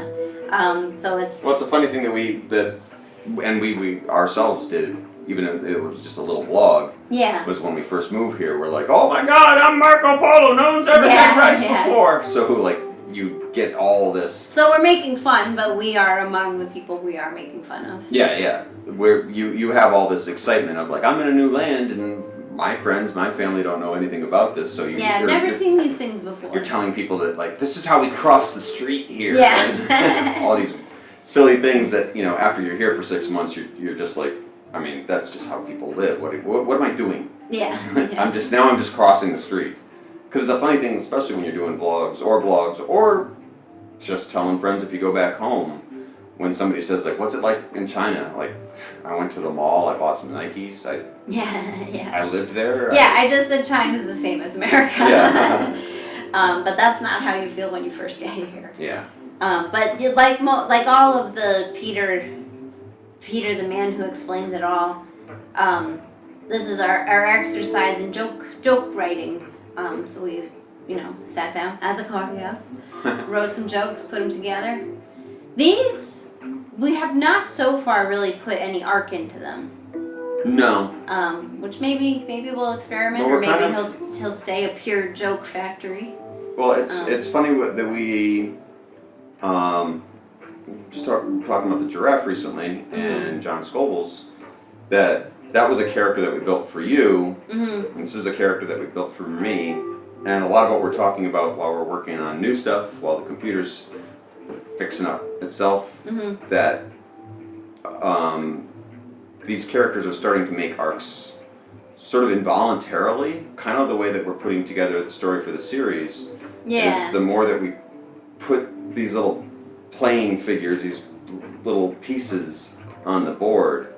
So it's. Well, it's a funny thing that we ourselves did, even if it was just a little vlog. Yeah. Was when we first moved here. We're like, oh my God, I'm Marco Polo. No one's ever had rice before. So like. You get all this. So we're making fun, but we are among the people we are making fun of. Yeah. Where you have all this excitement of like, I'm in a new land and my friends, my family don't know anything about this. So I've never seen these things before. You're telling people that like, this is how we cross the street here. Yeah. And all these silly things that, after you're here for 6 months, you're just like, I mean, that's just how people live. What am I doing? Yeah. I'm just crossing the street. Because it's a funny thing, especially when you're doing vlogs or just telling friends if you go back home, when somebody says like, what's it like in China? Like, I went to the mall, I bought some Nikes, I lived there. Yeah, I just said China's the same as America. Yeah. But that's not how you feel when you first get here. Yeah. But like all of the Peter the Man Who Explains It All, this is our exercise in joke writing. So we, sat down at the coffee house, wrote some jokes, put them together. These, we have not so far really put any arc into them. No. Which maybe we'll experiment, or maybe he'll stay a pure joke factory. Well, it's funny that we just talking about the giraffe recently, and John Scoville's, that was a character that we built for you, and this is a character that we built for me, and a lot of what we're talking about while we're working on new stuff, while the computer's fixing up itself, that these characters are starting to make arcs sort of involuntarily, kind of the way that we're putting together the story for the series. Yeah. Is the more that we put these little playing figures, these little pieces on the board,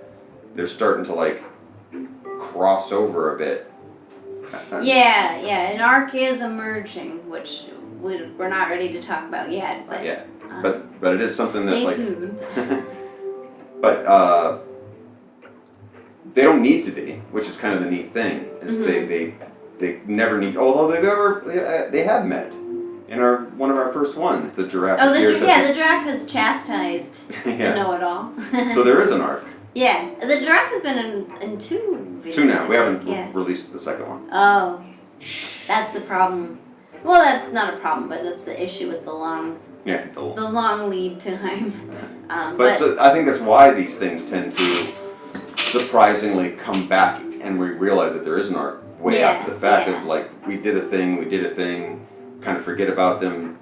they're starting to like cross over a bit. Yeah, an arc is emerging, which we're not ready to talk about yet. But yeah, but it is something stay that like. tuned. But they don't need to be, which is kind of the neat thing. Is they never need. Although they have met. In one of our first ones, the giraffe. Oh, the giraffe has chastised the know-it-all. So there is an arc. Yeah, the giraffe has been in 2 videos. 2 now. We haven't released the second one. Oh, that's the problem. Well, that's not a problem, but that's the issue with the long. Yeah, the long lead time. But so I think that's why these things tend to surprisingly come back, and we realize that there is an arc way after the fact of like we did a thing. Kind of forget about them,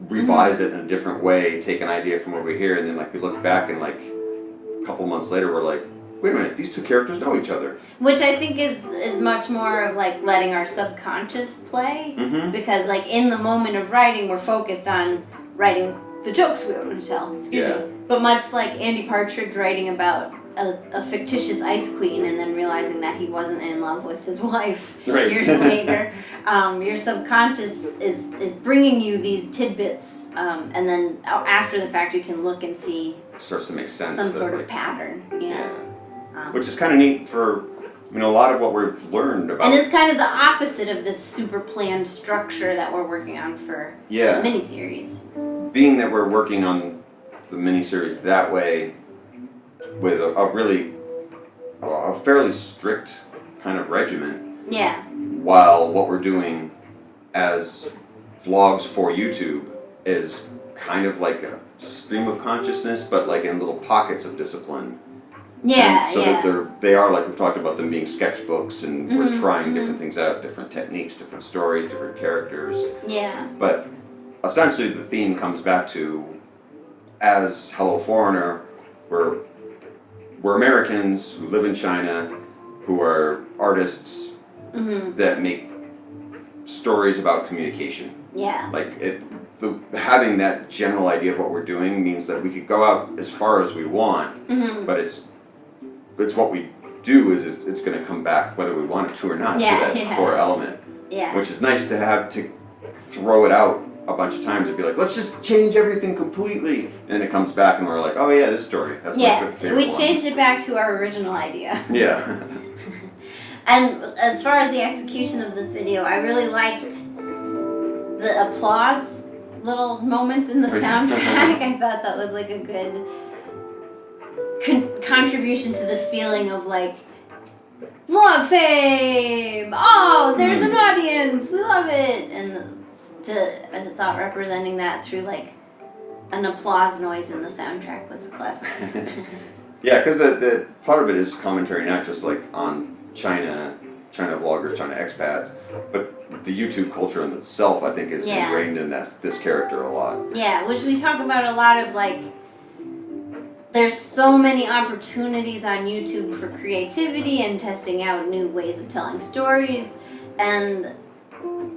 revise it in a different way, take an idea from over here, and then like we look back and like a couple months later we're like, wait a minute, these 2 characters know each other. Which I think is much more of like letting our subconscious play, because like in the moment of writing we're focused on writing the jokes we want to tell. Excuse me. But much like Andy Partridge writing about a fictitious ice queen and then realizing that he wasn't in love with his wife years later, your subconscious is bringing you these tidbits, and then after the fact you can look and see it starts to make sense, some sort of pattern. Which is kind of neat for a lot of what we've learned about. And it's kind of the opposite of this super planned structure that we're working on for the miniseries. Being that we're working on the miniseries that way, with a fairly strict kind of regimen. Yeah. While what we're doing as vlogs for YouTube is kind of like a stream of consciousness, but like in little pockets of discipline. Yeah. And so that they are like we've talked about them being sketchbooks, and we're trying different things out, different techniques, different stories, different characters. Yeah. But essentially, the theme comes back to, as Hello Foreigner, we're Americans who live in China, who are artists that make stories about communication. Yeah. Like having that general idea of what we're doing means that we could go out as far as we want, but it's what we do is it's going to come back whether we want it to or not to that core element. Yeah. Which is nice to have to throw it out a bunch of times and be like, let's just change everything completely, and then it comes back and we're like, oh yeah, this story, that's my favorite we changed it back to our original idea. Yeah. And as far as the execution of this video, I really liked the applause little moments in the soundtrack. I thought that was like a good contribution to the feeling of like vlog fame. Oh, there's an audience, we love it. And I thought representing that through like an applause noise in the soundtrack was clever. Yeah, because the part of it is commentary, not just like on China vloggers, China expats, but the YouTube culture in itself, I think, is ingrained in this character a lot. Yeah, which we talk about a lot of like, there's so many opportunities on YouTube for creativity and testing out new ways of telling stories, and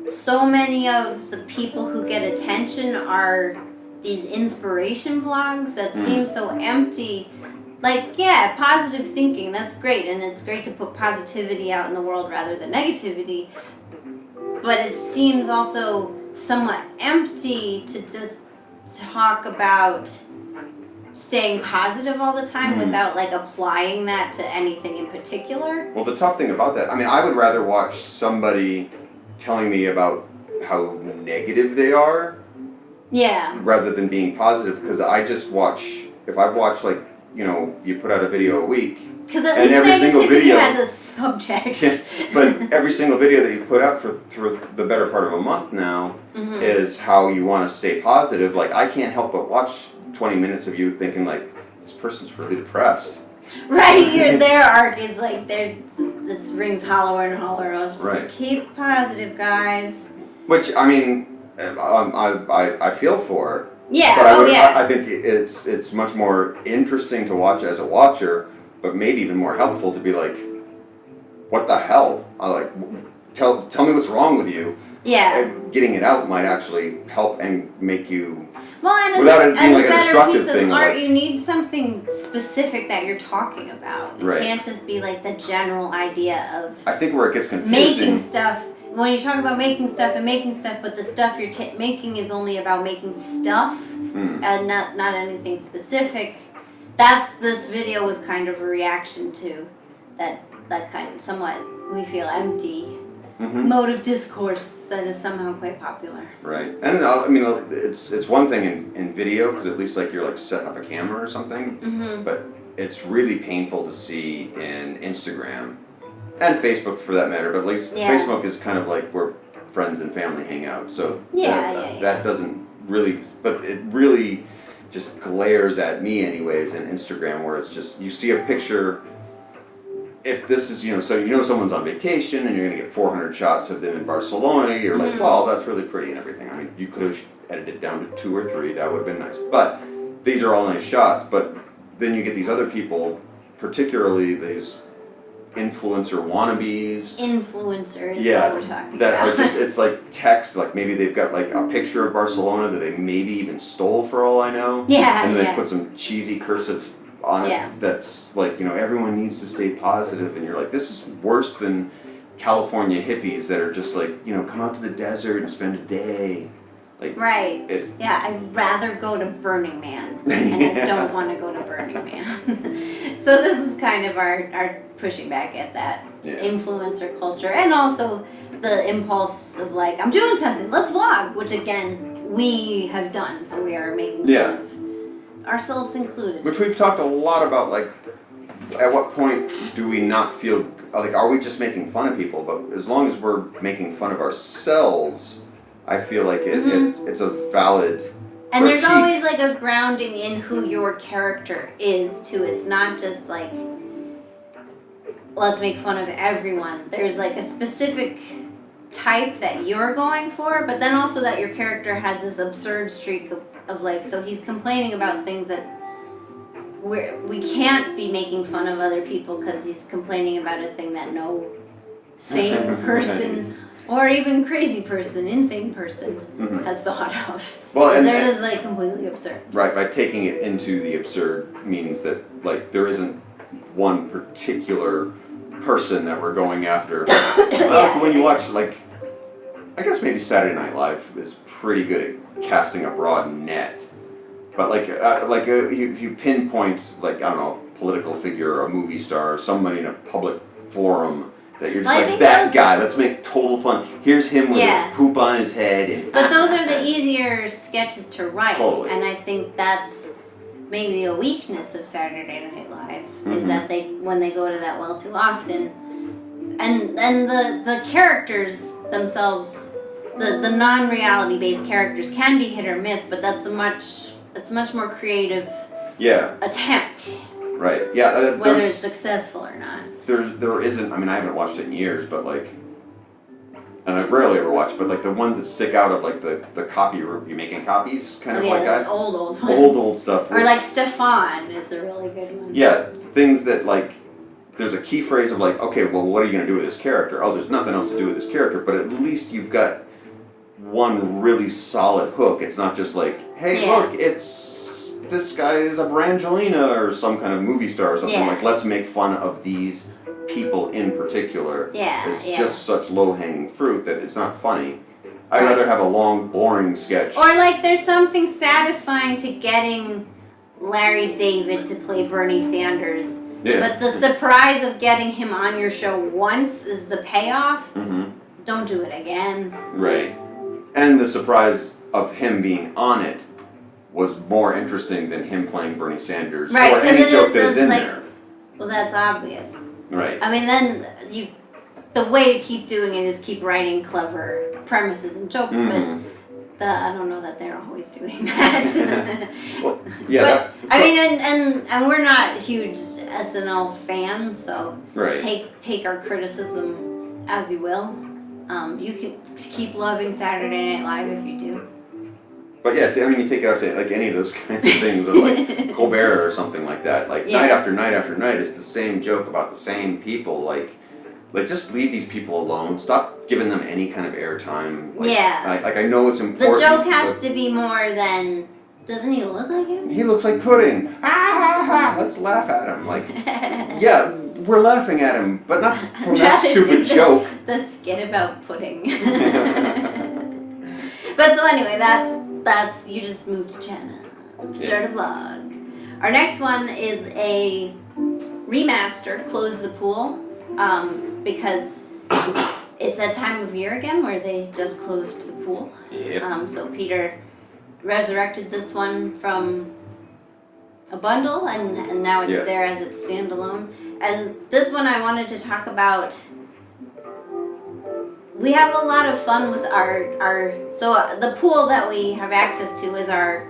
so many of the people who get attention are these inspiration vlogs that seem so empty. Like, yeah, positive thinking, that's great, and it's great to put positivity out in the world rather than negativity, but it seems also somewhat empty to just talk about staying positive all the time without like applying that to anything in particular. Well, the tough thing about that, I would rather watch somebody telling me about how negative they are, rather than being positive, because I just watch, if I've watched like, you put out a video a week, because at least every single video has a subject. But every single video that you put out for the better part of a month now is how you want to stay positive. Like, I can't help but watch 20 minutes of you thinking like, this person's really depressed. Right, their arc is like, this rings hollower and hollower. Of Right. Keep positive, guys. Which, I mean, I feel for. Yeah, but yeah. I think it's much more interesting to watch as a watcher, but maybe even more helpful to be like, what the hell? Tell me what's wrong with you. Yeah. And getting it out might actually help and make you. Well, and without it being as like a a better destructive piece of thing. art, you need something specific that you're talking about. It Right. can't just be like the general idea of I think where it gets confusing. making stuff. When you talk about making stuff, but the stuff you're making is only about making stuff and not anything specific. This video was kind of a reaction to that kind of somewhat, we feel, empty mode of discourse that is somehow quite popular. Right, and I mean, it's one thing in video because at least like you're like setting up a camera or something, but it's really painful to see in Instagram and Facebook for that matter. But at least Facebook is kind of like where friends and family hang out, so that doesn't really, but it really just glares at me anyways in Instagram where it's just you see a picture. If this is, so someone's on vacation and you're going to get 400 shots of them in Barcelona, you're like, well, that's really pretty and everything. I mean, you could have edited it down to 2 or 3, that would have been nice. But these are all nice shots, but then you get these other people, particularly these influencer wannabes. Influencers is what we're talking that about. are just, it's like text, like maybe they've got like a picture of Barcelona that they maybe even stole for all I know. Yeah, and they put some cheesy cursive on it that's like, everyone needs to stay positive, and you're like, this is worse than California hippies that are just like, come out to the desert and spend a day. Like, right. I'd rather go to Burning Man, and I don't want to go to Burning Man. So this is kind of our pushing back at that influencer culture, and also the impulse of like, I'm doing something, let's vlog, which again, we have done, so we are making fun of ourselves included. Which we've talked a lot about, like, at what point do we not feel, like, are we just making fun of people? But as long as we're making fun of ourselves, I feel like it's a valid and there's critique. always like a grounding in who your character is too. It's not just like, let's make fun of everyone. There's like a specific type that you're going for, but then also that your character has this absurd streak of like, so he's complaining about things that we can't be making fun of other people because he's complaining about a thing that no sane person or even crazy person, insane person has thought of. Well, and they're just like completely absurd. Right, by taking it into the absurd means that like there isn't one particular person that we're going after. When you watch like, I guess maybe Saturday Night Live is pretty good at casting a broad net, but you pinpoint like, I don't know, a political figure or a movie star or somebody in a public forum that you're just like, that guy, let's make total fun. Here's him with a poop on his head. And but those are the easier sketches to write, totally. And I think that's maybe a weakness of Saturday Night Live is that when they go to that well too often, and the characters themselves, the non-reality based characters can be hit or miss, but that's a much more creative attempt. Right. Yeah. Whether it's successful or not. There isn't. I mean, I haven't watched it in years, but like, and I've rarely ever watched. But like the ones that stick out of like the copy, you making copies kind of like that. Old stuff. Or like Stefan is a really good one. Yeah, things that like. There's a key phrase of like, okay, well, what are you going to do with this character? Oh, there's nothing else to do with this character, but at least you've got one really solid hook. It's not just like, hey, look, it's this guy is a Brangelina or some kind of movie star or something. Like, let's make fun of these people in particular. It's just such low-hanging fruit that it's not funny. I'd rather have a long, boring sketch. Or like there's something satisfying to getting Larry David to play Bernie Sanders. Yeah. But the surprise of getting him on your show once is the payoff. Don't do it again. Right. And the surprise of him being on it was more interesting than him playing Bernie Sanders or any joke that is in there. Well, that's obvious. Right. I mean, then the way to keep doing it is keep writing clever premises and jokes, I don't know that they're always doing that. Well, yeah. But, I mean, and we're not huge SNL fans, so right. take our criticism as you will. You can keep loving Saturday Night Live if you do. But yeah, I mean, you take it out to like any of those kinds of things, of like Colbert or something like that. Like night after night after night, it's the same joke about the same people. Like just leave these people alone. Stop giving them any kind of airtime. Like, I know it's important. The joke has to be more than. Doesn't he look like him? He looks like pudding. Let's laugh at him. Like, yeah, we're laughing at him, but not from that stupid joke. The skit about pudding. But so anyway, that's you just moved to China. Start a vlog. Our next one is a remaster, Close the Pool, because it's that time of year again where they just closed the pool. Yep. So Peter resurrected this one from a bundle, and now it's there as its standalone. And this one I wanted to talk about. We have a lot of fun with the pool that we have access to is our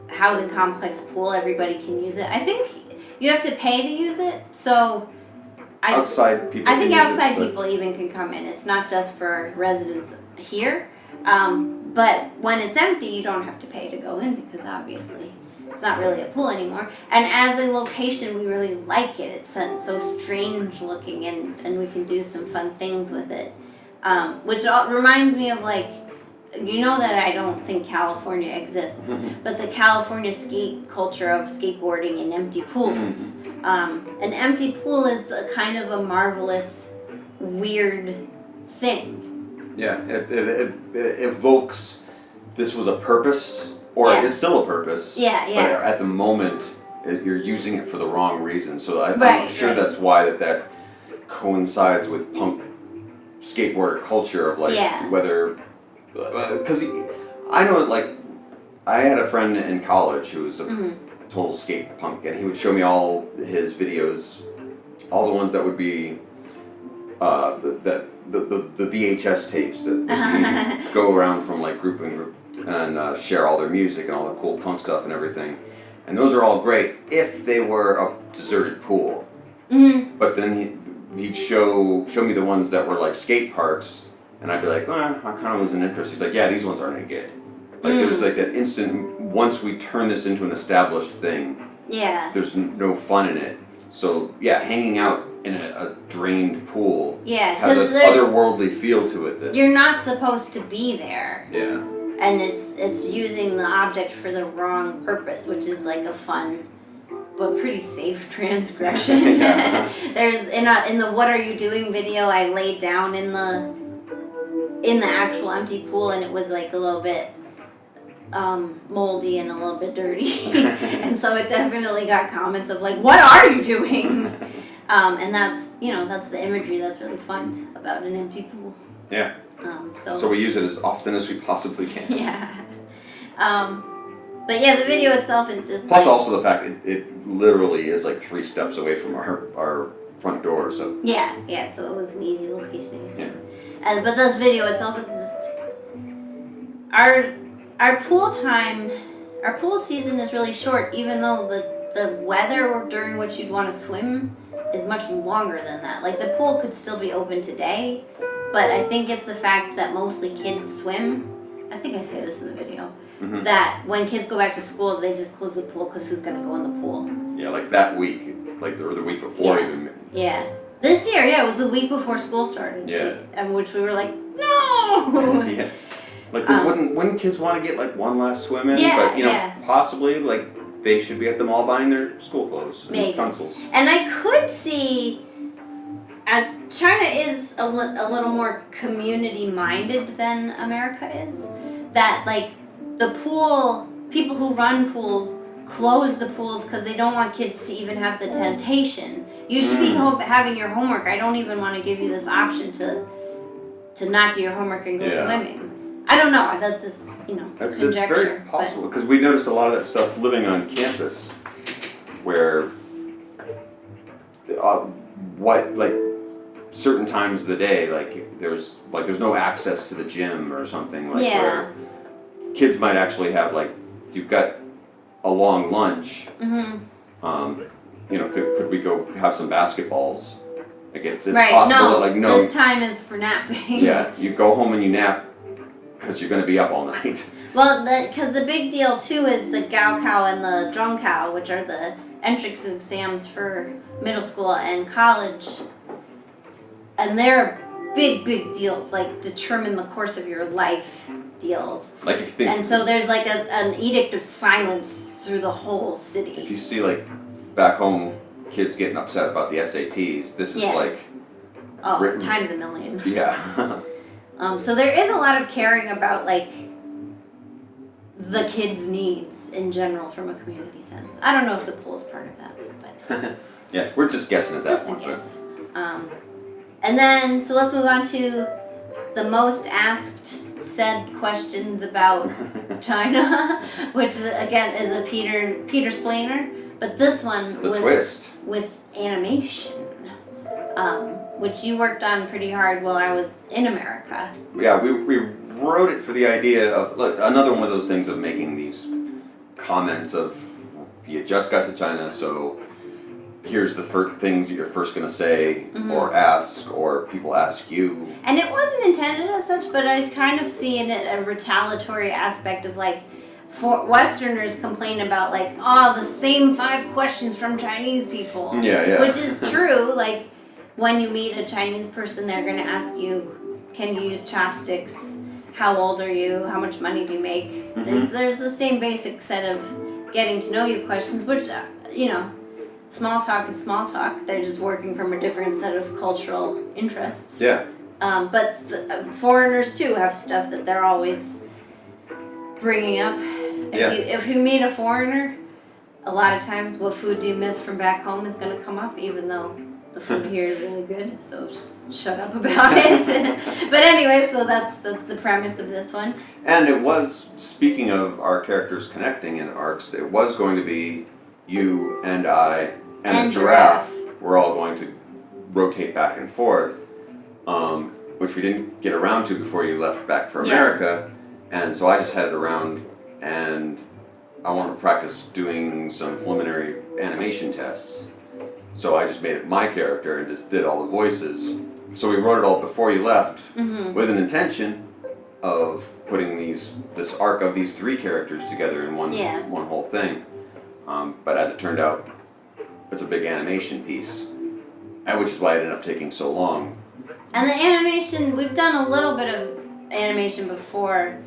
housing complex pool. Everybody can use it. I think you have to pay to use it, so outside people. I think outside people even can come in. It's not just for residents here. But when it's empty, you don't have to pay to go in because obviously it's not really a pool anymore. And as a location, we really like it. It's so strange looking, and we can do some fun things with it. Which reminds me of you know that I don't think California exists, but the California skate culture of skateboarding in empty pools. An empty pool is a kind of a marvelous, weird thing. Yeah, it evokes this was a purpose, or it's still a purpose. Yeah. But at the moment, you're using it for the wrong reason. So I'm sure that's why that coincides with punk skateboarder culture of whether, because I know I had a friend in college who was a total skate punk, and he would show me all his videos, all the ones that would be the VHS tapes that go around from group and group and share all their music and all the cool punk stuff and everything, and those are all great if they were a deserted pool. But then he'd show me the ones that were skate parks, and I'd be like, I kind of wasn't interested. He's like, yeah, these ones aren't any good. There's that instant, once we turn this into an established thing, there's no fun in it. So hanging out in a drained pool has an otherworldly feel to it. That you're not supposed to be there. Yeah. And it's using the object for the wrong purpose, which is a fun but pretty safe transgression. There's in the What Are You Doing video, I laid down in the actual empty pool, and it was a little bit moldy and a little bit dirty. And so it definitely got comments of what are you doing? And that's the imagery that's really fun about an empty pool. Yeah. So we use it as often as we possibly can. Yeah. But the video itself is just plus also the fact it literally is 3 steps away from our front door. So so it was an easy location to get to. Yeah. But this video itself is just our pool time. Our pool season is really short, even though the weather during which you'd want to swim is much longer than that. The pool could still be open today, but I think it's the fact that mostly kids swim. I think I say this in the video. That when kids go back to school, they just close the pool because who's going to go in the pool? Yeah, that week, or the week before even. Yeah. This year, it was the week before school started. Yeah. And which we were no! Yeah. Wouldn't kids want to get one last swim in? But, possibly, they should be at the mall buying their school clothes and pencils. And I could see, as China is a little more community-minded than America is, that, the pool, people who run pools close the pools because they don't want kids to even have the temptation. You should be having your homework. I don't even want to give you this option to not do your homework and go swimming. I don't know. That's just, It's conjecture. very possible because we noticed a lot of that stuff living on campus where certain times of the day, there's no access to the gym or something where kids might actually have like, you've got a long lunch. You know, could we go have some basketballs? Like it's right. possible No, that like no. This time is for napping. Yeah, you go home and you nap because you're going to be up all night. Well, because the big deal too is the 𝗖𝗵𝗸 and the 中考, which are the entrance exams for middle school and college, and they're big deals, like determine the course of your life deals. Like if you think, And so there's like an edict of silence through the whole city. if you see like back home kids getting upset about the SATs, this is like written, times a million. Yeah. So there is a lot of caring about like the kids' needs in general from a community sense. I don't know if the pool is part of that, but yeah, we're just guessing at that just point. a guess. And then so let's move on to the most asked said questions about China, which is, again is a peterjsikoski, but this one The was twist. with animation, which you worked on pretty hard while I was in America. Yeah, we wrote it for the idea of, look, another one of those things of making these comments of, you just got to China, so here's the things that you're first going to say or ask, or people ask you. And it wasn't intended as such, but I kind of see in it a retaliatory aspect of like, for Westerners complain about like, the same 5 questions from Chinese people. Yeah. Which is true. Like, when you meet a Chinese person, they're going to ask you, can you use chopsticks? How old are you? How much money do you make? There's the same basic set of getting to know you questions, which, you know, small talk is small talk. They're just working from a different set of cultural interests. Yeah. But foreigners too have stuff that they're always bringing up. If you meet a foreigner, a lot of times, what food do you miss from back home is going to come up, even though the food here is really good. So just shut up about it. But anyway, so that's the premise of this one. And it was, speaking of our characters connecting in arcs, it was going to be you and I and a giraffe. We're all going to rotate back and forth, which we didn't get around to before you left back for America. And so I just had it around, and I wanted to practice doing some preliminary animation tests. So I just made it my character and just did all the voices. So we wrote it all before you left with an intention of putting this arc of these 3 characters together in one whole thing. But as it turned out, it's a big animation piece, which is why it ended up taking so long. And the animation, we've done a little bit of animation before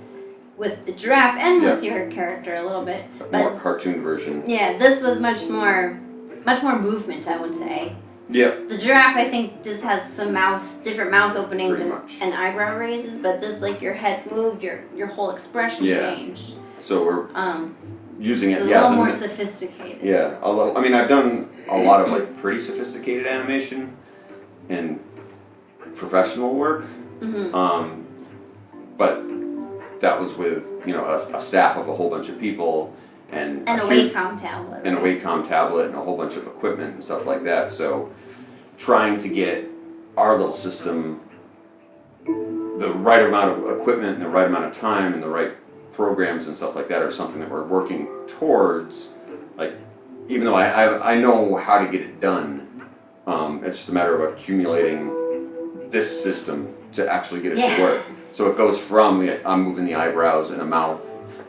with the giraffe and with your character a little bit. A more cartoon version. Yeah, this was much more movement, I would say. Yep. The giraffe, I think, just has some different mouth openings and eyebrow raises, but this, like, your head moved, your whole expression changed. So we're using it. It's a little more sophisticated. Yeah, a little. I mean, I've done a lot of like pretty sophisticated animation in professional work, but that was with a staff of a whole bunch of people and a Wacom tablet. And a Wacom tablet and a whole bunch of equipment and stuff like that. So trying to get our little system the right amount of equipment and the right amount of time and the right programs and stuff like that are something that we're working towards. Like, even though I know how to get it done, it's just a matter of accumulating this system to actually get it to work. So it goes from I'm moving the eyebrows and a mouth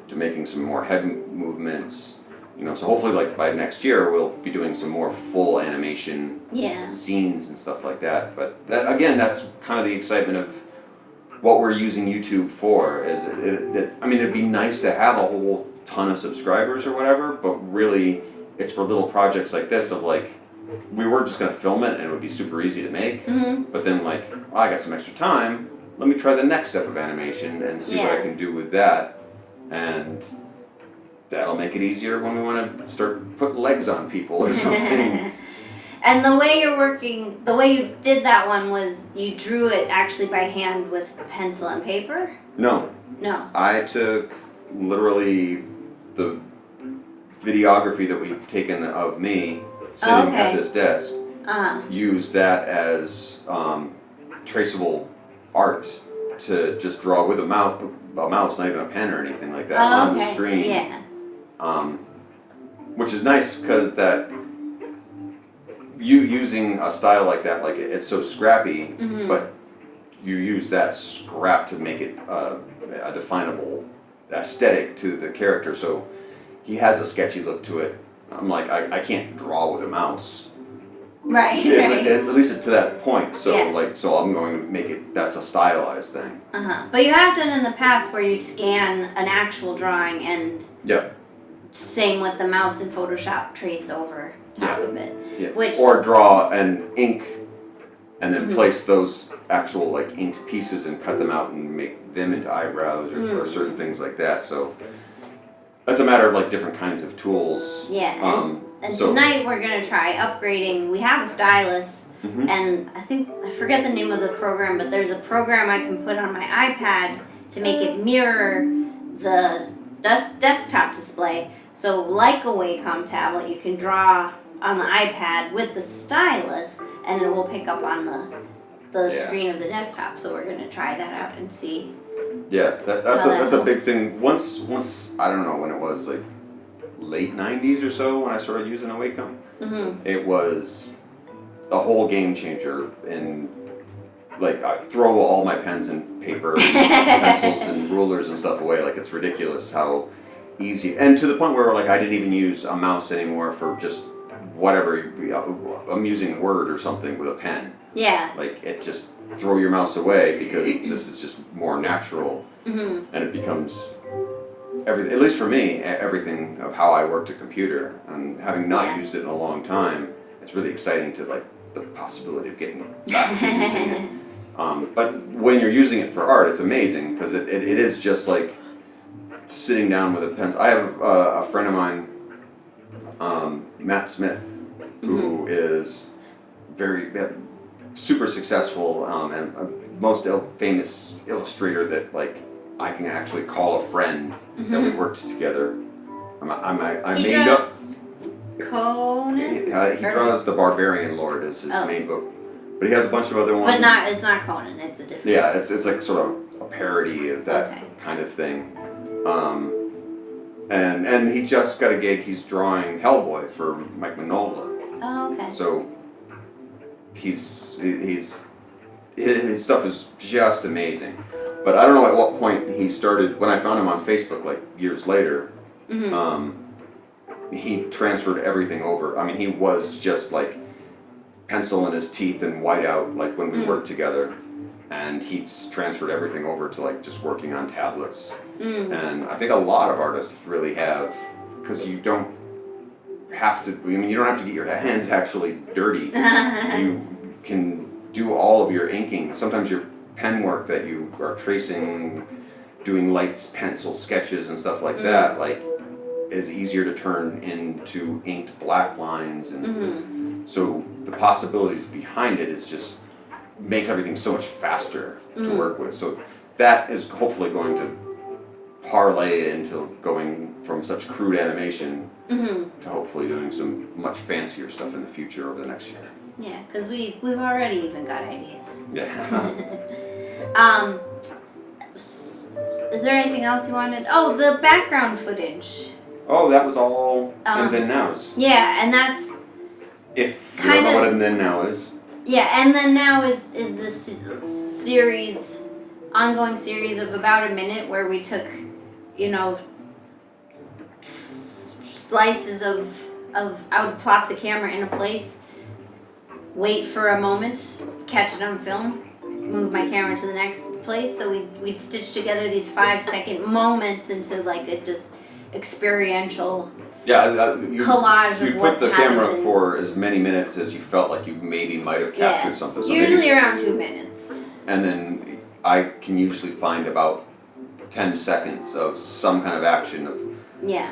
to making some more head movements. So hopefully, like by next year, we'll be doing some more full animation scenes and stuff like that. But that's kind of the excitement of what we're using YouTube for. It'd be nice to have a whole ton of subscribers or whatever, but really, it's for little projects like this of like, we were just going to film it and it would be super easy to make, but then like, I got some extra time, let me try the next step of animation and see what I can do with that, and that'll make it easier when we want to start putting legs on people or something. And the way you did that one was you drew it actually by hand with pencil and paper? No. I took literally the videography that we've taken of me sitting at this desk, used that as traceable art, to just draw with a mouse, not even a pen or anything like that, on the screen. Yeah. Which is nice because that you using a style like that, like it's so scrappy, but you use that scrap to make it a definable aesthetic to the character. So he has a sketchy look to it. I'm like, I can't draw with a mouse. Right, Yeah, right. at least to that point. So Yeah. so I'm going to make it. That's a stylized thing. But you have done in the past where you scan an actual drawing and Yeah. same with the mouse in Photoshop, trace over top of it. Yeah. Which Or draw and ink, and then place those actual like inked pieces and cut them out and make them into eyebrows or certain things like that. So that's a matter of like different kinds of tools. Yeah. And tonight we're gonna try upgrading. We have a stylus, and I forget the name of the program, but there's a program I can put on my iPad to make it mirror the desktop display. So like a Wacom tablet, you can draw on the iPad with the stylus, and it will pick up on the screen of the desktop. So we're gonna try that out and see. Yeah, that's a big thing. Once I don't know when it was, like late 90s or so, when I started using a Wacom, it was a whole game changer. And like I throw all my pens and paper, and pencils and rulers and stuff away. Like it's ridiculous how easy, and to the point where like I didn't even use a mouse anymore for just whatever. I'm using Word or something with a pen. Yeah. Like it just throw your mouse away because this is just more natural, and it becomes everything. At least for me, everything of how I worked a computer, and having not used it in a long time, it's really exciting to like the possibility of getting back to using it. But when you're using it for art, it's amazing because it is just like sitting down with a pencil. I have a friend of mine, Matt Smith, who is super successful and most famous illustrator that like I can actually call a friend that we worked together. I He made draws Conan? He draws The Barbarian Lord as his main book, but he has a bunch of other ones. But it's not Conan. It's a different. Yeah, it's like sort of a parody of that kind of thing. And he just got a gig. He's drawing Hellboy for Mike Mignola. Oh, okay. So his stuff is just amazing. But I don't know at what point he started. When I found him on Facebook like years later, he transferred everything over. I mean, he was just like pencil in his teeth and whiteout like when we worked together, and he transferred everything over to like just working on tablets. And I think a lot of artists really have, because you don't have to. I mean, you don't have to get your hands actually dirty. You can do all of your inking. Sometimes your pen work that you are tracing, doing light pencil sketches and stuff like that, like is easier to turn into inked black lines, and so the possibilities behind it is just makes everything so much faster to work with. So that is hopefully going to parlay into going from such crude animation to hopefully doing some much fancier stuff in the future over the next year. Yeah, because we've already even got ideas. Yeah. Is there anything else you wanted? Oh, the background footage. Oh, that was all And Then Nows. Yeah, and that's If you don't know what And Then Now is. Yeah, And Then Now is this series, ongoing series of about a minute where we took, slices of I would plop the camera in a place, wait for a moment, catch it on film, move my camera to the next place. So we'd stitch together these 5-second moments into like a just experiential collage you of what put the happens camera for as many minutes as you felt like you maybe might have captured something. So usually maybe, around 2 minutes. And then I can usually find about 10 seconds of some kind of action of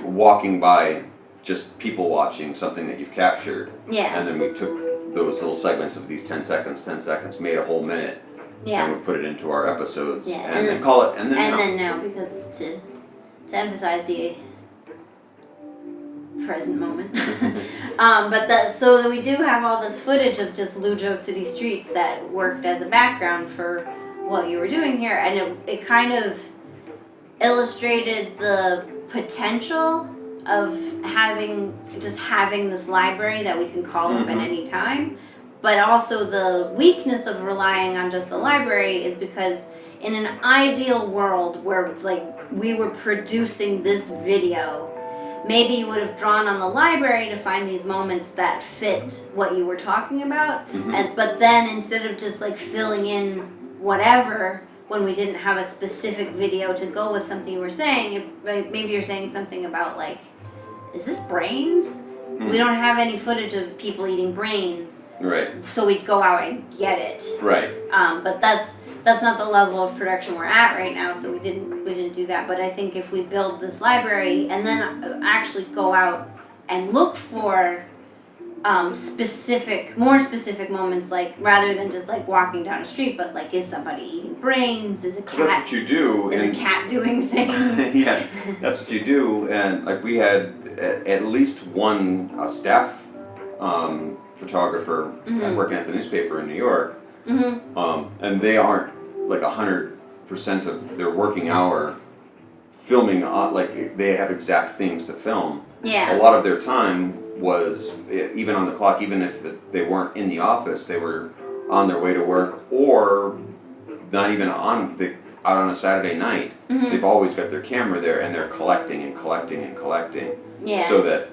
walking by, just people watching something that you've captured. Yeah. And then we took those little segments of these 10 seconds, made a whole minute. Yeah. And we put it into our episodes. Yeah. And then call it And Then Now. And Then Now, because to emphasize the present moment. So that we do have all this footage of just Luzhou city streets that worked as a background for what you were doing here, and it kind of illustrated the potential of having this library that we can call up at any time, but also the weakness of relying on just a library is because in an ideal world where like we were producing this video, maybe you would have drawn on the library to find these moments that fit what you were talking about, but then instead of just like filling in whatever when we didn't have a specific video to go with something you were saying, if maybe you're saying something about like, is this brains? We don't have any footage of people eating brains, right? So we'd go out and get it, right? But that's not the level of production we're at right now, so we didn't do that. But I think if we build this library and then actually go out and look for more specific moments, like rather than just like walking down a street, but like, is somebody eating brains? Is a cat? That's what you do. Is a cat doing things? Yeah, that's what you do. And like we had at least one staff photographer working at the newspaper in New York, and they aren't like 100% of their working hour filming. Like they have exact things to film. Yeah. A lot of their time was even on the clock, even if they weren't in the office, they were on their way to work, or not even out on a Saturday night. They've always got their camera there, and they're collecting and collecting and collecting. Yeah. So that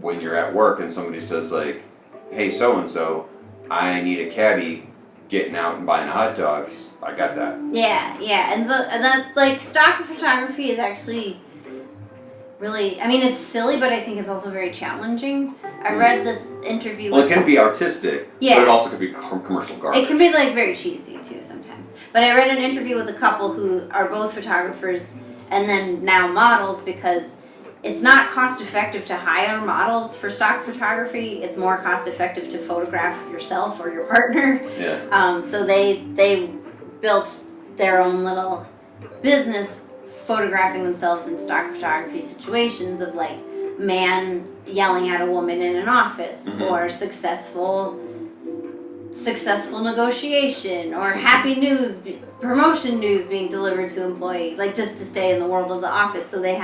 when you're at work and somebody says like, "Hey, so and so, I need a cabbie getting out and buying a hot dog," I got that. Yeah, yeah, and that's like stock photography is actually really, I mean, it's silly, but I think it's also very challenging. I read this interview. Well, it can be artistic, but it also could be commercial garbage. It can be like very cheesy too sometimes. But I read an interview with a couple who are both photographers and then now models, because it's not cost effective to hire models for stock photography. It's more cost effective to photograph yourself or your partner. Yeah. So they built their own little business photographing themselves in stock photography situations of like man yelling at a woman in an office, or successful negotiation, or happy news, promotion news being delivered to employees, like just to stay in the world of the office. So they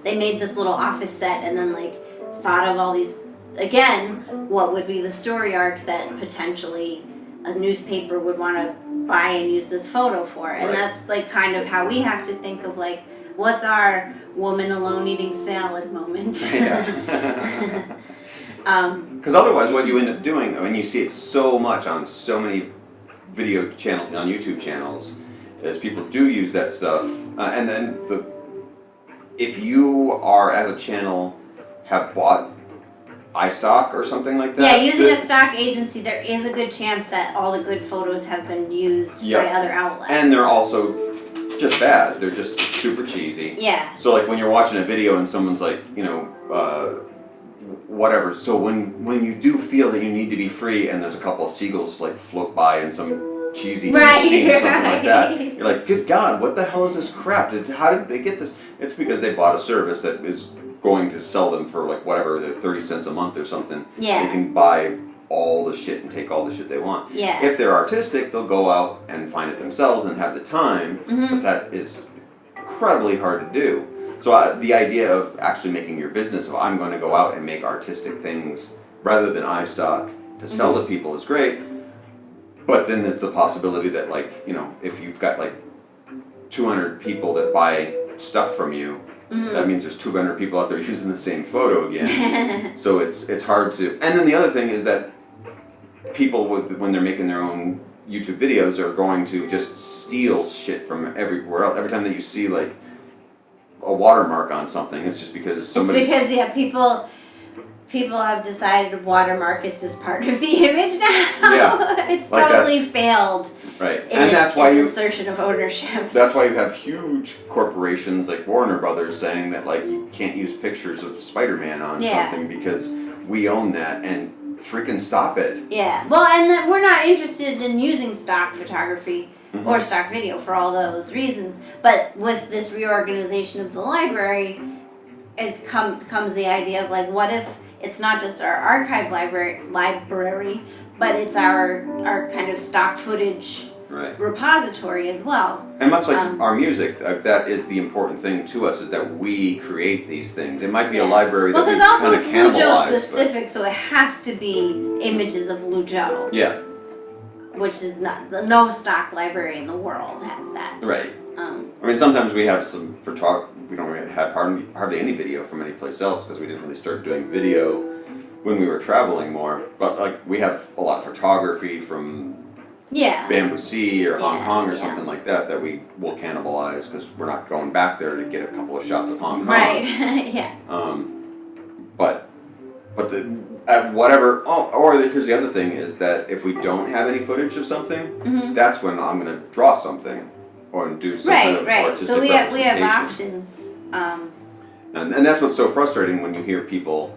made this little office set and then like thought of all these, again, what would be the story arc that potentially a newspaper would want to buy and use this photo for. And that's like kind of how we have to think of like, what's our woman alone eating salad moment? Yeah. Because otherwise what you end up doing, and you see it so much on so many video channels, on YouTube channels, is people do use that stuff, and then if you are, as a channel, have bought iStock or something like that. Yeah, using a stock agency, there is a good chance that all the good photos have been used by other outlets. And they're also just bad. They're just super cheesy. Yeah. So like when you're watching a video and someone's like, whatever. So when you do feel that you need to be free and there's a couple of seagulls like float by in some cheesy scene or something like that, you're like, good God, what the hell is this crap? How did they get this? It's because they bought a service that is going to sell them for like whatever, 30 cents a month or something. Yeah. They can buy all the shit and take all the shit they want. Yeah. If they're artistic, they'll go out and find it themselves and have the time, but that is incredibly hard to do. So the idea of actually making your business of I'm going to go out and make artistic things rather than iStock to sell to people is great. But then it's a possibility that like, if you've got like 200 people that buy stuff from you, that means there's 200 people out there using the same photo again. So it's hard to. And then the other thing is that people when they're making their own YouTube videos are going to just steal shit from everywhere else. Every time that you see like a watermark on something, it's just because somebody. It's because people have decided watermark is just part of the image now. Yeah. It's like totally failed. Right, and that's why its assertion of ownership. That's why you have huge corporations like Warner Brothers saying that like you can't use pictures of Spider-Man on something because we own that, and freaking stop it. Yeah, well, and we're not interested in using stock photography or stock video for all those reasons. But with this reorganization of the library, comes the idea of like, what if it's not just our archive library, but it's our kind of stock footage repository as well. And much like our music, that is the important thing to us, is that we create these things. It might be a library that we kind of cannibalize. Because also it's Luzhou specific, so it has to be images of Luzhou. Yeah. Which is no stock library in the world has that. Right. I mean, sometimes we have some photography. We don't really have hardly any video from any place else because we didn't really start doing video when we were traveling more. But like we have a lot of photography from 𝗵𝘂ci or Hong Kong or something like that we will cannibalize because we're not going back there to get a couple of shots of Hong Kong. Right. Yeah. But at whatever. Or here's the other thing is that if we don't have any footage of something, that's when I'm going to draw something or do some kind of artistic representation. So we have options. And that's what's so frustrating when you hear people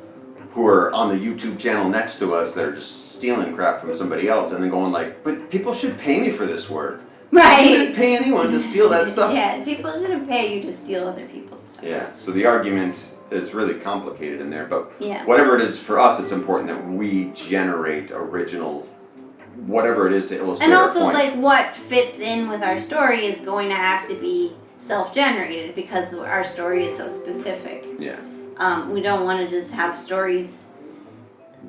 who are on the YouTube channel next to us that are just stealing crap from somebody else and then going like, but people should pay me for this work. Right. You shouldn't pay anyone to steal that stuff. Yeah, people shouldn't pay you to steal other people's stuff. Yeah, so the argument is really complicated in there, but yeah. Whatever it is for us, it's important that we generate original, whatever it is to illustrate and also our point. like what fits in with our story is going to have to be self-generated because our story is so specific. Yeah. We don't want to just have stories,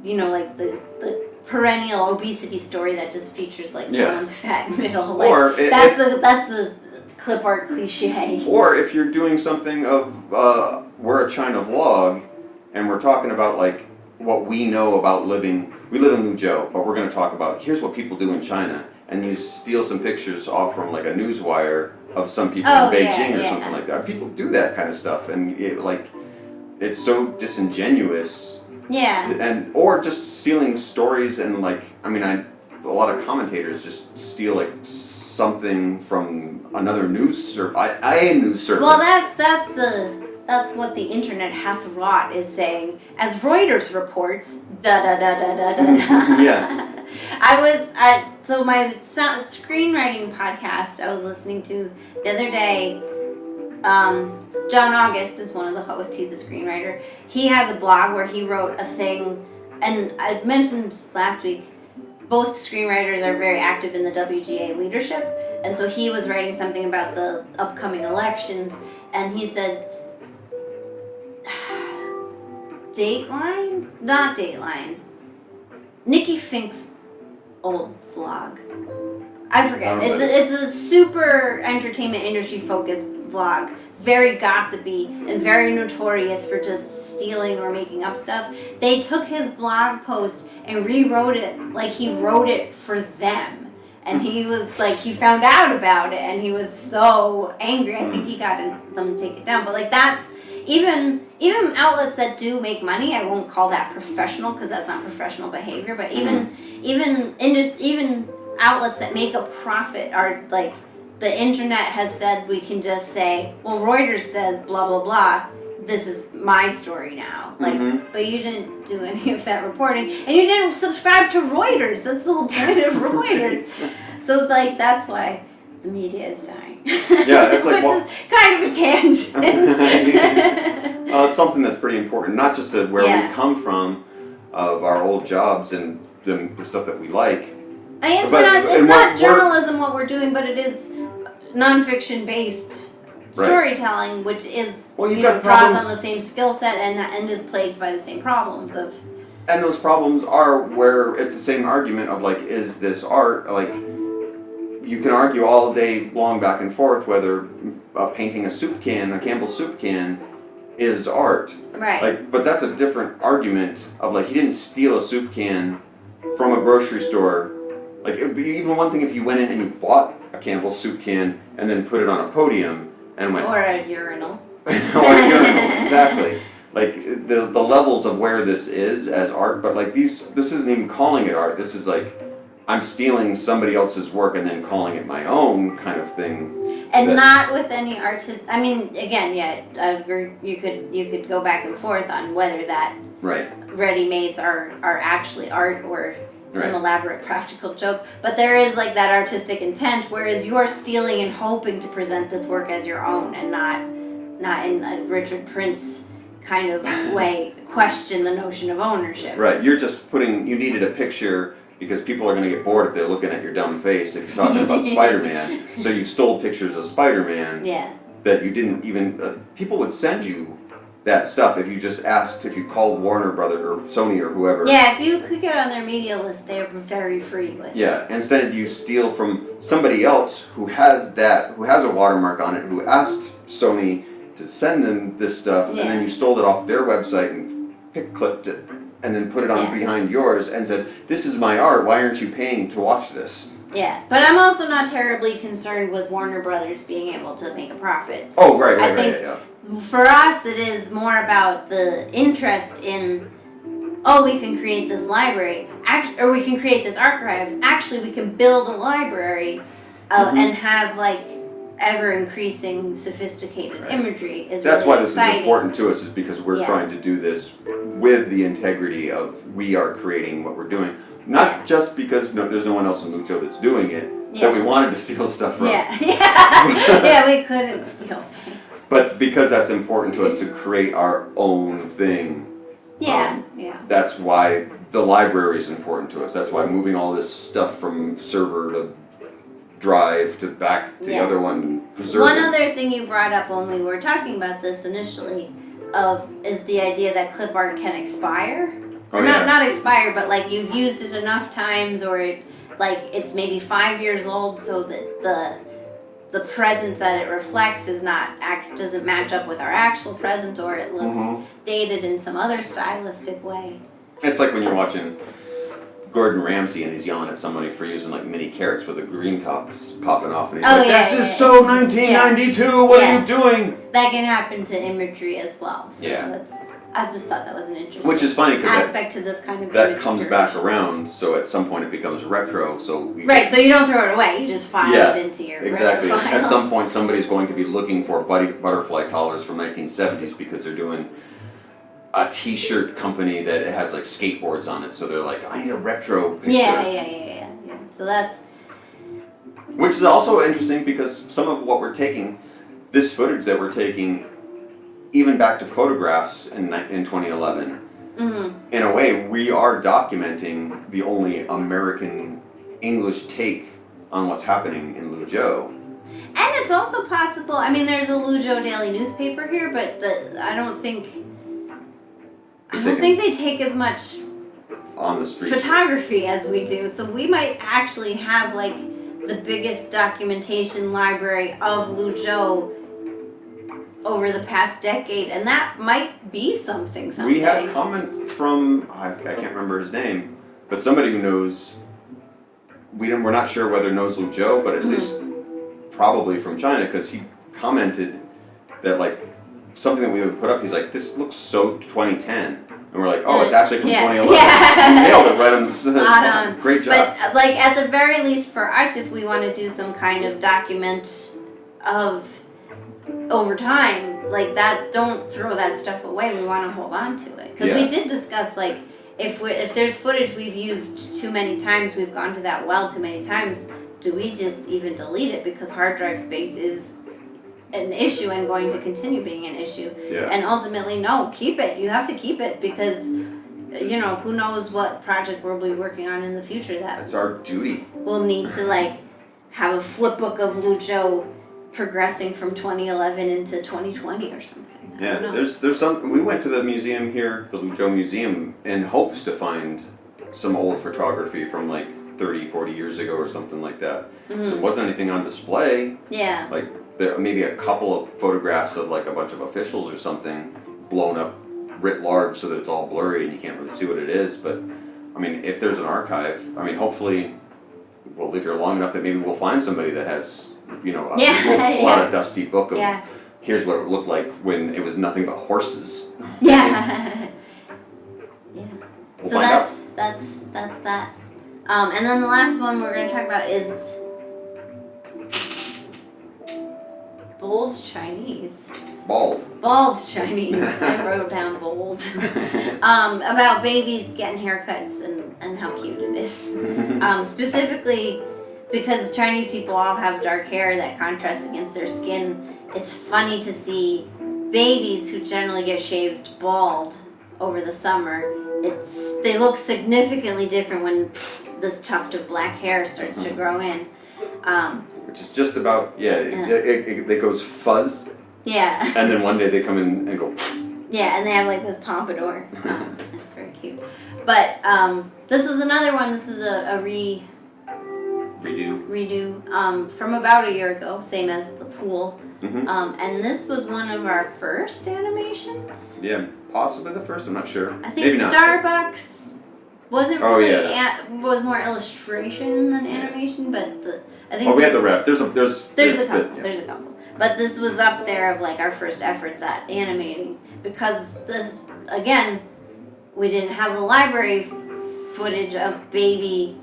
like the perennial obesity story that just features like someone's fat middle. Like, or that's the clip art cliche. Or if you're doing something of we're a China vlog and we're talking about like what we know about living. We live in Luzhou, but we're going to talk about here's what people do in China, and you steal some pictures off from like a newswire of some people in Beijing or something like that. People do that kind of stuff, and it's so disingenuous. Yeah. Or just stealing stories and like a lot of commentators just steal like something from another news service. A news service. Well, that's what the internet hath wrought is saying. As Reuters reports, da da da da da da da. Yeah. So my screenwriting podcast I was listening to the other day. John August is one of the hosts. He's a screenwriter. He has a blog where he wrote a thing, and I mentioned last week, both screenwriters are very active in the WGA leadership, and so he was writing something about the upcoming elections, and he said, not Dateline, Nikki Fink's old vlog. I forget. It's a super entertainment industry focused vlog. Very gossipy and very notorious for just stealing or making up stuff. They took his blog post and rewrote it like he wrote it for them. And he was like, he found out about it and he was so angry. I think he got them to take it down. But like that's, even outlets that do make money, I won't call that professional because that's not professional behavior, but even outlets that make a profit are like, the internet has said we can just say, well, Reuters says blah, blah, blah. This is my story now. Like, but you didn't do any of that reporting. And you didn't subscribe to Reuters. That's the whole point of Reuters. So, like, that's why the media is dying. Yeah, it's like... Which is kind of a tangent. It's something that's pretty important, not just to where we come from, of our old jobs and the stuff that we like. I guess it's not journalism what we're doing, but it is nonfiction based storytelling, which is draws on the same skill set and is plagued by the same problems of. And those problems are where it's the same argument of like, is this art? Like, you can argue all day long back and forth whether painting a soup can, a Campbell's soup can, is art. Right. Like, but that's a different argument of like he didn't steal a soup can from a grocery store. Like, it would be even one thing if you went in and you bought a Campbell's soup can and then put it on a podium and went... Or a urinal. Or a urinal, exactly. Like, the levels of where this is as art, but like this isn't even calling it art. This is like, I'm stealing somebody else's work and then calling it my own kind of thing. And not with any artist... I mean, again, I agree. You could go back and forth on whether that ready-mades are actually art or... some elaborate practical joke, but there is like that artistic intent, whereas you're stealing and hoping to present this work as your own and not in a Richard Prince kind of way question the notion of ownership. Right, you're just you needed a picture because people are going to get bored if they're looking at your dumb face if you're talking about Spider-Man. So you stole pictures of Spider-Man that you didn't even... people would send you that stuff if you just asked, if you called Warner Brothers or Sony or whoever. Yeah, if you could get on their media list, they're very free with. Yeah, instead you steal from somebody else who has a watermark on it, who asked Sony to send them this stuff, and then you stole it off their website and clipped it, and then put it on behind yours and said, "This is my art, why aren't you paying to watch this?" Yeah, but I'm also not terribly concerned with Warner Brothers being able to make a profit. Oh, right. For us, it is more about the interest in, we can create this library, or we can create this archive. Actually, we can build a library and have, like, ever-increasing sophisticated imagery is That's really why this exciting. is important to us, is because we're trying to do this with the integrity of we are creating what we're doing. Not just because there's no one else in Lucho that's doing it, that we wanted to steal stuff from. Yeah, we couldn't steal things. But because that's important to us to create our own thing. That's why the library is important to us. That's why moving all this stuff from server to drive to back to the other one, preserving. One other thing you brought up when we were talking about this initially is the idea that clip art can expire. Not expire, but like you've used it enough times, or it's maybe 5 years old, so that the present that it reflects doesn't match up with our actual present, or it looks dated in some other stylistic way. It's like when you're watching Gordon Ramsay and he's yelling at somebody for using like mini carrots with a green top popping off, and he's "This is so 1992. What are you doing?" That can happen to imagery as well. So I just thought that was an interesting aspect to this kind of that comes back around. So at some point it becomes retro. So so you don't throw it away. You just file it into your exactly. retro file. At some point somebody's going to be looking for butterfly collars from 1970s because they're doing a T-shirt company that has like skateboards on it. So they're like, I need a retro picture. Yeah. So that's... Which is also interesting because some of what we're taking, this footage that we're taking, even back to photographs in 2011, in a way, we are documenting the only American English take on what's happening in Luzhou. And it's also possible, I mean, there's a Luzhou daily newspaper here, but I don't think they take as much on the street photography as we do. So we might actually have like the biggest documentation library of Luzhou over the past decade, and that might be something someday. We had a comment from, I can't remember his name, but somebody who knows, we're not sure whether knows Luzhou, but at least probably from China, because he commented that like something that we would put up, he's like, this looks so 2010. And we're like, it's actually from 2011. You nailed it right on the spot. Great job. But like at the very least for us, if we want to do some kind of document of over time, like that, don't throw that stuff away. We want to hold on to it. Because we did discuss like, if there's footage we've used too many times, we've gone to that well too many times, do we just even delete it because hard drive space is an issue and going to continue being an issue? And ultimately, no, keep it. You have to keep it because, who knows what project we'll be working on in the future that's our duty. We'll need to like have a flip book of Luzhou progressing from 2011 into 2020 or something. There's some. We went to the museum here, the Luzhou Museum, in hopes to find some old photography from like 30, 40 years ago or something like that. There wasn't anything on display. Like there maybe a couple of photographs of like a bunch of officials or something blown up writ large so that it's all blurry and you can't really see what it is. But I mean, if there's an archive, I mean, hopefully we'll live here long enough that maybe we'll find somebody that has, we'll pull out a dusty book of here's what it looked like when it was nothing but horses. We'll so that's that. And then the last one we're going to talk about is Bold Chinese. Bald Chinese. I wrote down bold. About babies getting haircuts and how cute it is. Specifically because Chinese people all have dark hair that contrasts against their skin. It's funny to see babies who generally get shaved bald over the summer. They look significantly different when this tuft of black hair starts to grow in. Which is just about, it goes fuzz. Yeah. And then one day they come in and go. Yeah, and they have like this pompadour. It's very cute. But this was another one. This is a redo from about a year ago, same as the pool. And this was one of our first animations. Yeah, possibly the first. I'm not sure. I think Starbucks wasn't really was more illustration than animation, but I think we had the rep. There's a couple. There's a couple. But this was up there of like our first efforts at animating, because this, again, we didn't have the library footage of babies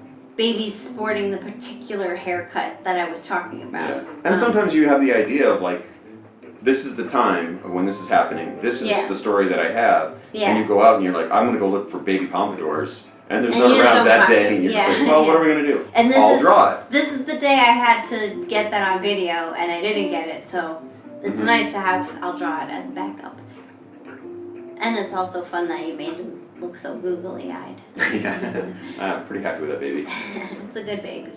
sporting the particular haircut that I was talking about. Yeah. And sometimes you have the idea of like, this is the time of when this is happening. This is the story that I have. Yeah. And you go out and you're like, I'm going to go look for baby pompadours. And there's none around that day. And you're just like, well, what are we going to do? And I'll draw it. This is the day I had to get that on video, and I didn't get it. So it's nice to have, I'll draw it as backup. And it's also fun that you made him look so googly-eyed. Yeah, I'm pretty happy with that baby. It's a good baby.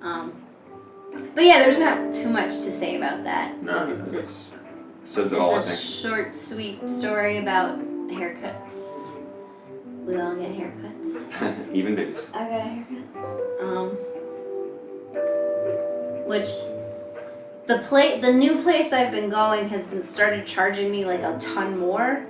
But yeah, there's not too much to say about that. No, it just says it all, I think. It's a short, sweet story about haircuts. We all get haircuts. Even babies. I got a haircut. Which the new place I've been going has started charging me like a ton more.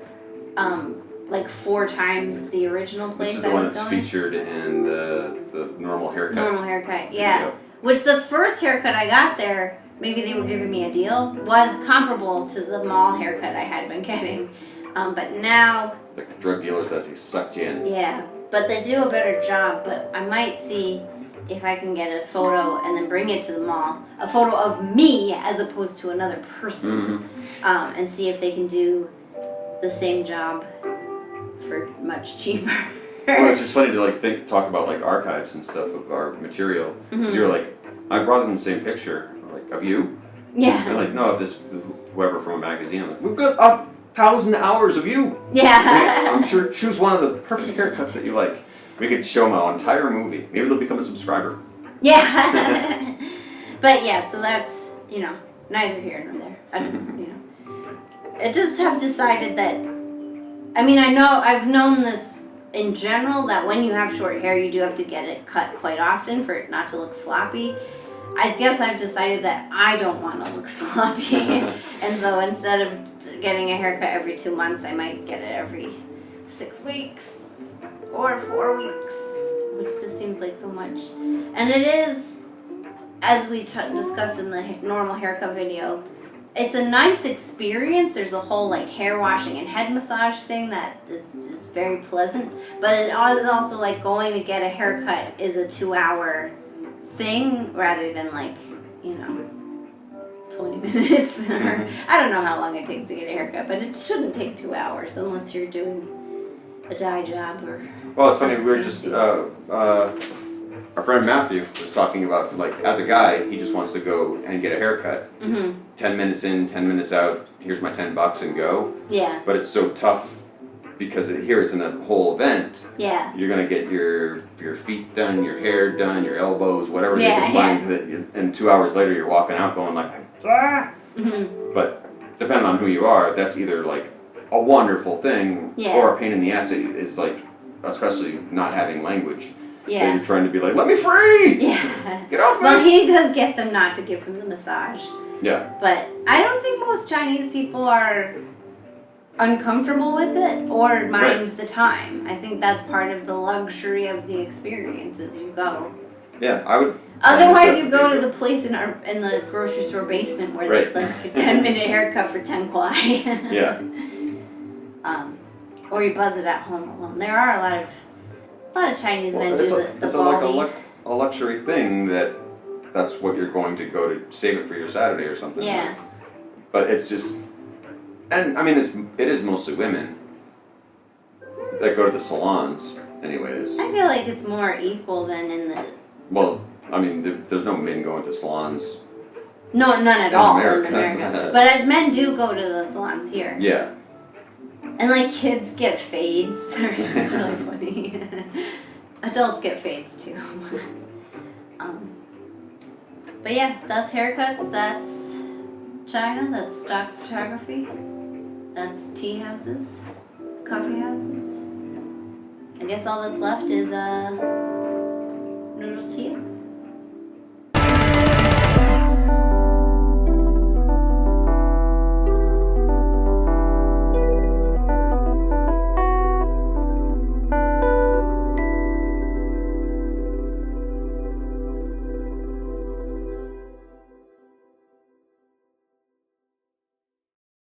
Like 4 times the original place. This is the one that's featured in the normal haircut. Normal haircut, yeah. Which the first haircut I got there, maybe they were giving me a deal, was comparable to the mall haircut I had been getting. But now... Like drug dealers as he sucked you in. Yeah, but they do a better job. But I might see if I can get a photo and then bring it to the mall. A photo of me as opposed to another person. And see if they can do the same job for much cheaper. Well, it's just funny to like talk about like archives and stuff of our material. Because you're like, I brought them the same picture, like of you. Yeah. And like, no, of this whoever from a magazine. I'm like, we've got 1,000 hours of you. Yeah. I'm sure choose one of the perfect haircuts that you like. We could show them our entire movie. Maybe they'll become a subscriber. Yeah. But yeah, so that's, neither here nor there. I just, I just have decided that, I've known this in general, that when you have short hair, you do have to get it cut quite often for it not to look sloppy. I guess I've decided that I don't want to look sloppy. And so instead of getting a haircut every 2 months, I might get it every 6 weeks or 4 weeks, which just seems like so much. And it is, as we discussed in the normal haircut video, it's a nice experience. There's a whole like hair washing and head massage thing that is very pleasant. But it is also like going to get a haircut is a 2-hour thing rather than like, 20 minutes. Or, I don't know how long it takes to get a haircut, but it shouldn't take 2 hours unless you're doing a dye job or... Well, it's funny, we were just... our friend Matthew was talking about, like, as a guy, he just wants to go and get a haircut. 10 minutes in, 10 minutes out, here's my $10 and go. Yeah. But it's so tough because here it's in a whole event. Yeah. You're going to get your feet done, your hair done, your elbows, whatever you can find. That, and 2 hours later, you're walking out going like, ah! But depending on who you are, that's either like a wonderful thing or a pain in the ass. It is like, especially not having language. Yeah. And you're trying to be like, let me free! Yeah. Get off me! Well, he does get them not to give him the massage. Yeah. But I don't think most Chinese people are uncomfortable with it or mind the time. I think that's part of the luxury of the experience as you go. Yeah, I would... Otherwise, you go to the place in the grocery store basement where it's like a 10-minute haircut for 10 kwai. Yeah. Or you buzz it at home alone. There are a lot of Chinese men do the baldy. It's a luxury thing that's what you're going to go to save it for your Saturday or something. Yeah. But it's just, and I mean it is mostly women that go to the salons, anyways. I feel like it's more equal than in the. Well, I mean, there's no men going to salons. No, none at all in America. America. But men do go to the salons here. Yeah. And like kids get fades. It's really funny. adults get fades too. But yeah, that's haircuts, that's China, that's stock photography, that's tea houses, coffee houses. I guess all that's left is noodles to you.